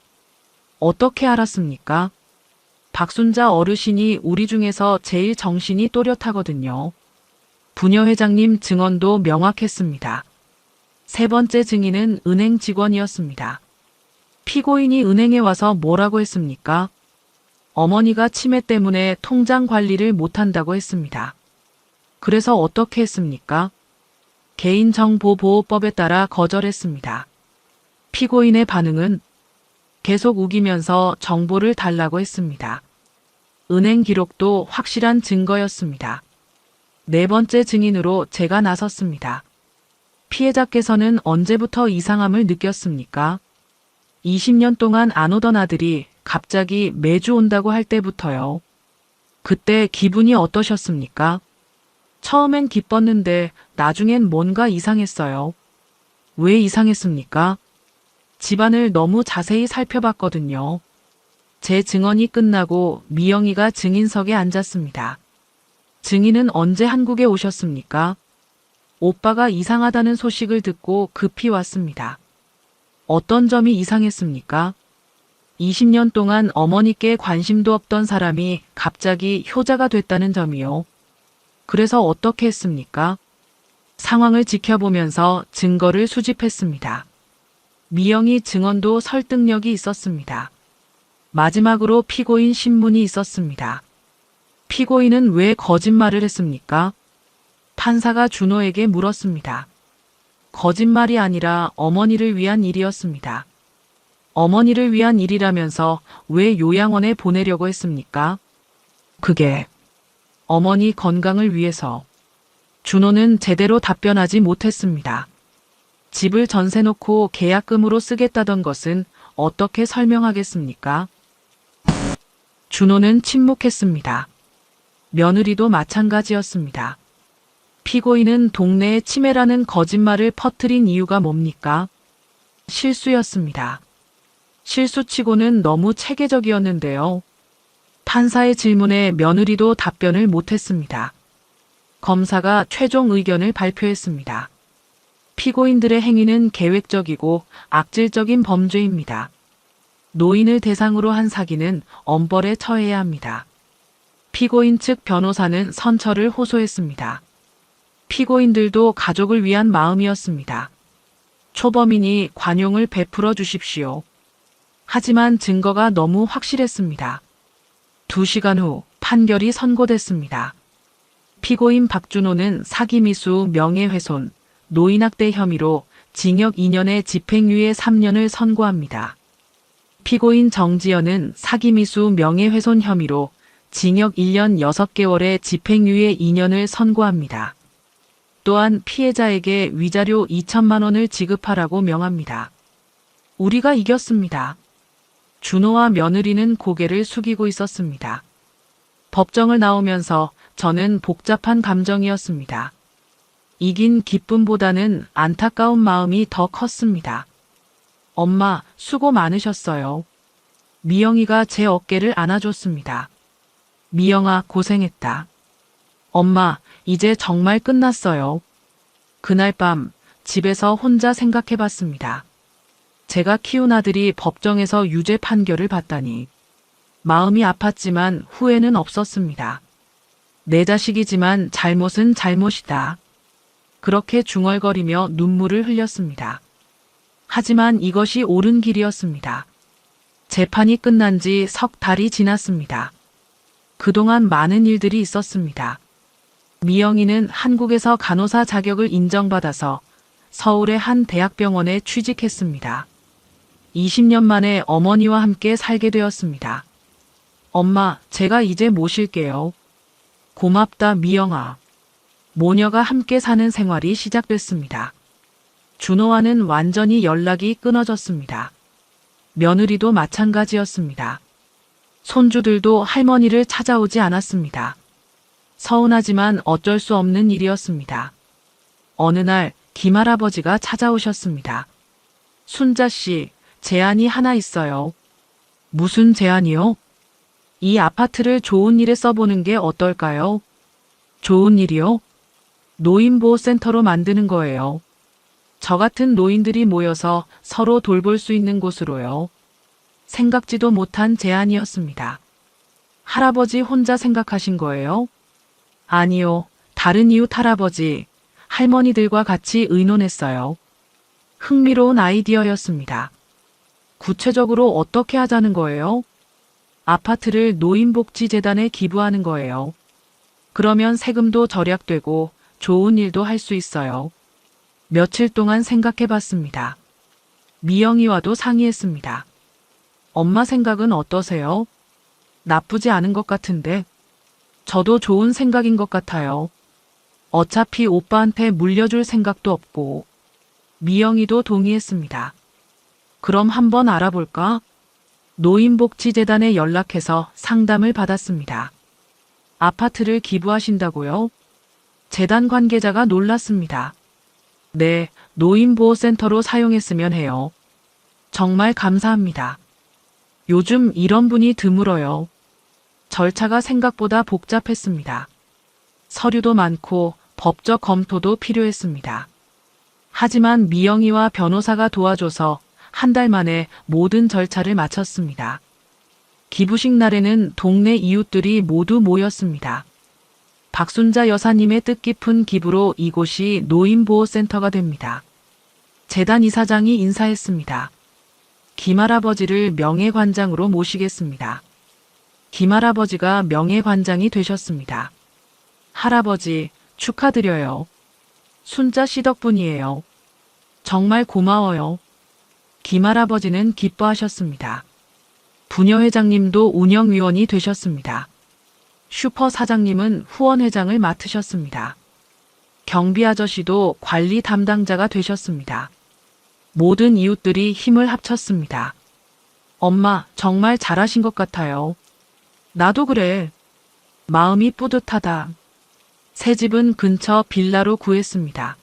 어떻게 알았습니까? 박순자 어르신이 우리 중에서 제일 정신이 또렷하거든요. 부녀 회장님 증언도 명확했습니다. 세 번째 증인은 은행 직원이었습니다. 피고인이 은행에 와서 뭐라고 했습니까? 어머니가 치매 때문에 통장 관리를 못한다고 했습니다. 그래서 어떻게 했습니까? 개인정보보호법에 따라 거절했습니다. 피고인의 반응은 계속 우기면서 정보를 달라고 했습니다. 은행 기록도 확실한 증거였습니다. 네 번째 증인으로 제가 나섰습니다. 피해자께서는 언제부터 이상함을 느꼈습니까? 20년 동안 안 오던 아들이 갑자기 매주 온다고 할 때부터요. 그때 기분이 어떠셨습니까? 처음엔 기뻤는데 나중엔 뭔가 이상했어요. 왜 이상했습니까? 집안을 너무 자세히 살펴봤거든요. 제 증언이 끝나고 미영이가 증인석에 앉았습니다. 증인은 언제 한국에 오셨습니까? 오빠가 이상하다는 소식을 듣고 급히 왔습니다. 어떤 점이 이상했습니까? 20년 동안 어머니께 관심도 없던 사람이 갑자기 효자가 됐다는 점이요. 그래서 어떻게 했습니까? 상황을 지켜보면서 증거를 수집했습니다. 미영이 증언도 설득력이 있었습니다. 마지막으로 피고인 신문이 있었습니다. 피고인은 왜 거짓말을 했습니까? 판사가 준호에게 물었습니다. 거짓말이 아니라 어머니를 위한 일이었습니다. 어머니를 위한 일이라면서 왜 요양원에 보내려고 했습니까? 그게 어머니 건강을 위해서. 준호는 제대로 답변하지 못했습니다. 집을 전세 놓고 계약금으로 쓰겠다던 것은 어떻게 설명하겠습니까? 준호는 침묵했습니다. 며느리도 마찬가지였습니다. 피고인은 동네에 치매라는 거짓말을 퍼뜨린 이유가 뭡니까? 실수였습니다. 실수치고는 너무 체계적이었는데요. 판사의 질문에 며느리도 답변을 못했습니다. 검사가 최종 의견을 발표했습니다. 피고인들의 행위는 계획적이고 악질적인 범죄입니다. 노인을 대상으로 한 사기는 엄벌에 처해야 합니다. 피고인 측 변호사는 선처를 호소했습니다. 피고인들도 가족을 위한 마음이었습니다. 초범인이 관용을 베풀어 주십시오. 하지만 증거가 너무 확실했습니다. 2시간 후 판결이 선고됐습니다. 피고인 박준호는 사기미수 명예훼손, 노인학대 혐의로 징역 2년에 집행유예 3년을 선고합니다. 피고인 정지연은 사기미수 명예훼손 혐의로 징역 1년 6개월의 집행유예 2년을 선고합니다. 또한 피해자에게 위자료 2천만 원을 지급하라고 명합니다. 우리가 이겼습니다. 준호와 며느리는 고개를 숙이고 있었습니다. 법정을 나오면서 저는 복잡한 감정이었습니다. 이긴 기쁨보다는 안타까운 마음이 더 컸습니다. 엄마, 수고 많으셨어요. 미영이가 제 어깨를 안아줬습니다. 미영아, 고생했다. 엄마, 이제 정말 끝났어요. 그날 밤 집에서 혼자 생각해봤습니다. 제가 키운 아들이 법정에서 유죄 판결을 받다니. 마음이 아팠지만 후회는 없었습니다. 내 자식이지만 잘못은 잘못이다. 그렇게 중얼거리며 눈물을 흘렸습니다. 하지만 이것이 옳은 길이었습니다. 재판이 끝난 지 석 달이 지났습니다. 그동안 많은 일들이 있었습니다. 미영이는 한국에서 간호사 자격을 인정받아서 서울의 한 대학병원에 취직했습니다. 20년 만에 어머니와 함께 살게 되었습니다. 엄마, 제가 이제 모실게요. 고맙다, 미영아. 모녀가 함께 사는 생활이 시작됐습니다. 준호와는 완전히 연락이 끊어졌습니다. 며느리도 마찬가지였습니다. 손주들도 할머니를 찾아오지 않았습니다. 서운하지만 어쩔 수 없는 일이었습니다. 어느 날 김할아버지가 찾아오셨습니다. 순자씨, 제안이 하나 있어요. 무슨 제안이요? 이 아파트를 좋은 일에 써보는 게 어떨까요? 좋은 일이요? 노인보호센터로 만드는 거예요. 저 같은 노인들이 모여서 서로 돌볼 수 있는 곳으로요. 생각지도 못한 제안이었습니다. 할아버지 혼자 생각하신 거예요? 아니요. 다른 이웃 할아버지, 할머니들과 같이 의논했어요. 흥미로운 아이디어였습니다. 구체적으로 어떻게 하자는 거예요? 아파트를 노인복지재단에 기부하는 거예요. 그러면 세금도 절약되고 좋은 일도 할 수 있어요. 며칠 동안 생각해 봤습니다. 미영이와도 상의했습니다. 엄마 생각은 어떠세요? 나쁘지 않은 것 같은데. 저도 좋은 생각인 것 같아요. 어차피 오빠한테 물려줄 생각도 없고. 미영이도 동의했습니다. 그럼 한번 알아볼까? 노인복지재단에 연락해서 상담을 받았습니다. 아파트를 기부하신다고요? 재단 관계자가 놀랐습니다. 네, 노인보호센터로 사용했으면 해요. 정말 감사합니다. 요즘 이런 분이 드물어요. 절차가 생각보다 복잡했습니다. 서류도 많고 법적 검토도 필요했습니다. 하지만 미영이와 변호사가 도와줘서 한 달 만에 모든 절차를 마쳤습니다. 기부식 날에는 동네 이웃들이 모두 모였습니다. 박순자 여사님의 뜻깊은 기부로 이곳이 노인보호센터가 됩니다. 재단 이사장이 인사했습니다. 김할아버지를 명예관장으로 모시겠습니다. 김할아버지가 명예관장이 되셨습니다. 할아버지, 축하드려요. 순자 씨 덕분이에요. 정말 고마워요. 김할아버지는 기뻐하셨습니다. 부녀회장님도 운영위원이 되셨습니다. 슈퍼 사장님은 후원회장을 맡으셨습니다. 경비 아저씨도 관리 담당자가 되셨습니다. 모든 이웃들이 힘을 합쳤습니다. 엄마, 정말 잘하신 것 같아요. 나도 그래. 마음이 뿌듯하다. 새 집은 근처 빌라로 구했습니다.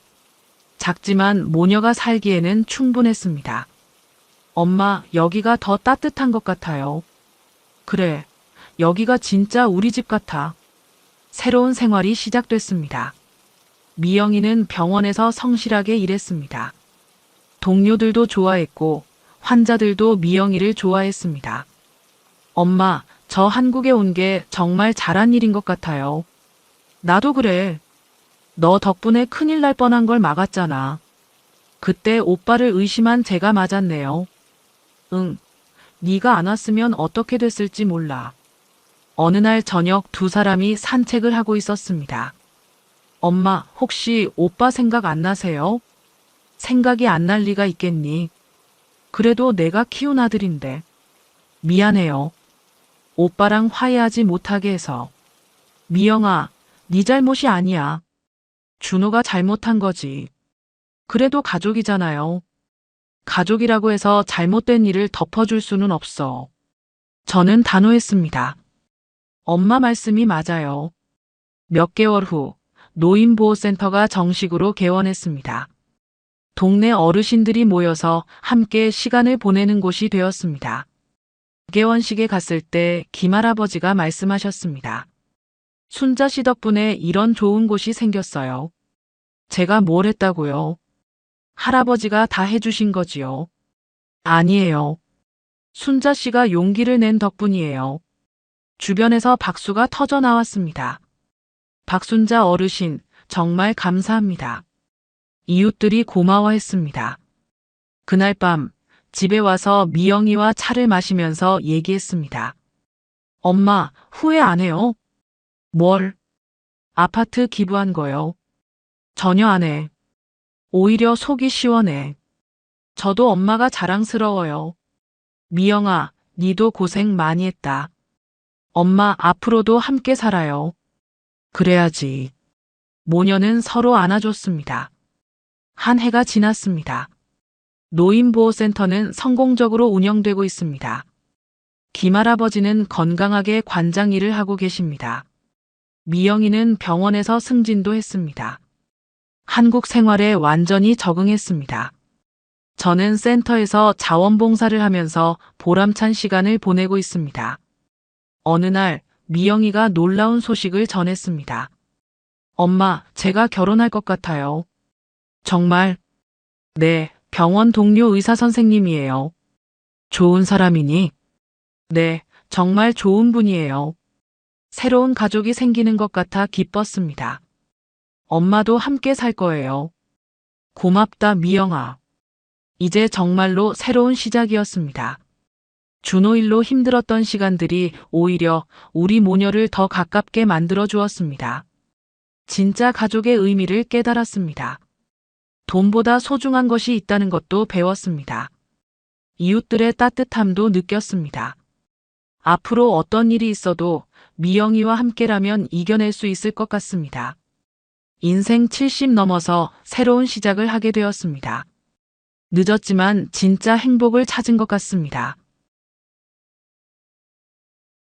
작지만 모녀가 살기에는 충분했습니다. 엄마, 여기가 더 따뜻한 것 같아요. 그래, 여기가 진짜 우리 집 같아. 새로운 생활이 시작됐습니다. 미영이는 병원에서 성실하게 일했습니다. 동료들도 좋아했고 환자들도 미영이를 좋아했습니다. 엄마, 저 한국에 온 게 정말 잘한 일인 것 같아요. 나도 그래. 너 덕분에 큰일 날 뻔한 걸 막았잖아. 그때 오빠를 의심한 제가 맞았네요. 응, 네가 안 왔으면 어떻게 됐을지 몰라. 어느 날 저녁 두 사람이 산책을 하고 있었습니다. 엄마, 혹시 오빠 생각 안 나세요? 생각이 안 날 리가 있겠니? 그래도 내가 키운 아들인데. 미안해요. 오빠랑 화해하지 못하게 해서. 미영아, 네 잘못이 아니야. 준호가 잘못한 거지. 그래도 가족이잖아요. 가족이라고 해서 잘못된 일을 덮어줄 수는 없어. 저는 단호했습니다. 엄마 말씀이 맞아요. 몇 개월 후 노인보호센터가 정식으로 개원했습니다. 동네 어르신들이 모여서 함께 시간을 보내는 곳이 되었습니다. 개원식에 갔을 때 김할아버지가 말씀하셨습니다. 순자 씨 덕분에 이런 좋은 곳이 생겼어요. 제가 뭘 했다고요? 할아버지가 다 해주신 거지요. 아니에요. 순자 씨가 용기를 낸 덕분이에요. 주변에서 박수가 터져 나왔습니다. 박순자 어르신, 정말 감사합니다. 이웃들이 고마워했습니다. 그날 밤 집에 와서 미영이와 차를 마시면서 얘기했습니다. 엄마, 후회 안 해요? 뭘? 아파트 기부한 거요. 전혀 안 해. 오히려 속이 시원해. 저도 엄마가 자랑스러워요. 미영아, 니도 고생 많이 했다. 엄마, 앞으로도 함께 살아요. 그래야지. 모녀는 서로 안아줬습니다. 한 해가 지났습니다. 노인보호센터는 성공적으로 운영되고 있습니다. 김할아버지는 건강하게 관장 일을 하고 계십니다. 미영이는 병원에서 승진도 했습니다. 한국 생활에 완전히 적응했습니다. 저는 센터에서 자원봉사를 하면서 보람찬 시간을 보내고 있습니다. 어느 날 미영이가 놀라운 소식을 전했습니다. 엄마, 제가 결혼할 것 같아요. 정말? 네, 병원 동료 의사 선생님이에요. 좋은 사람이니? 네, 정말 좋은 분이에요. 새로운 가족이 생기는 것 같아 기뻤습니다. 엄마도 함께 살 거예요. 고맙다, 미영아. 이제 정말로 새로운 시작이었습니다. 준호 일로 힘들었던 시간들이 오히려 우리 모녀를 더 가깝게 만들어 주었습니다. 진짜 가족의 의미를 깨달았습니다. 돈보다 소중한 것이 있다는 것도 배웠습니다. 이웃들의 따뜻함도 느꼈습니다. 앞으로 어떤 일이 있어도 미영이와 함께라면 이겨낼 수 있을 것 같습니다. 인생 70 넘어서 새로운 시작을 하게 되었습니다. 늦었지만 진짜 행복을 찾은 것 같습니다.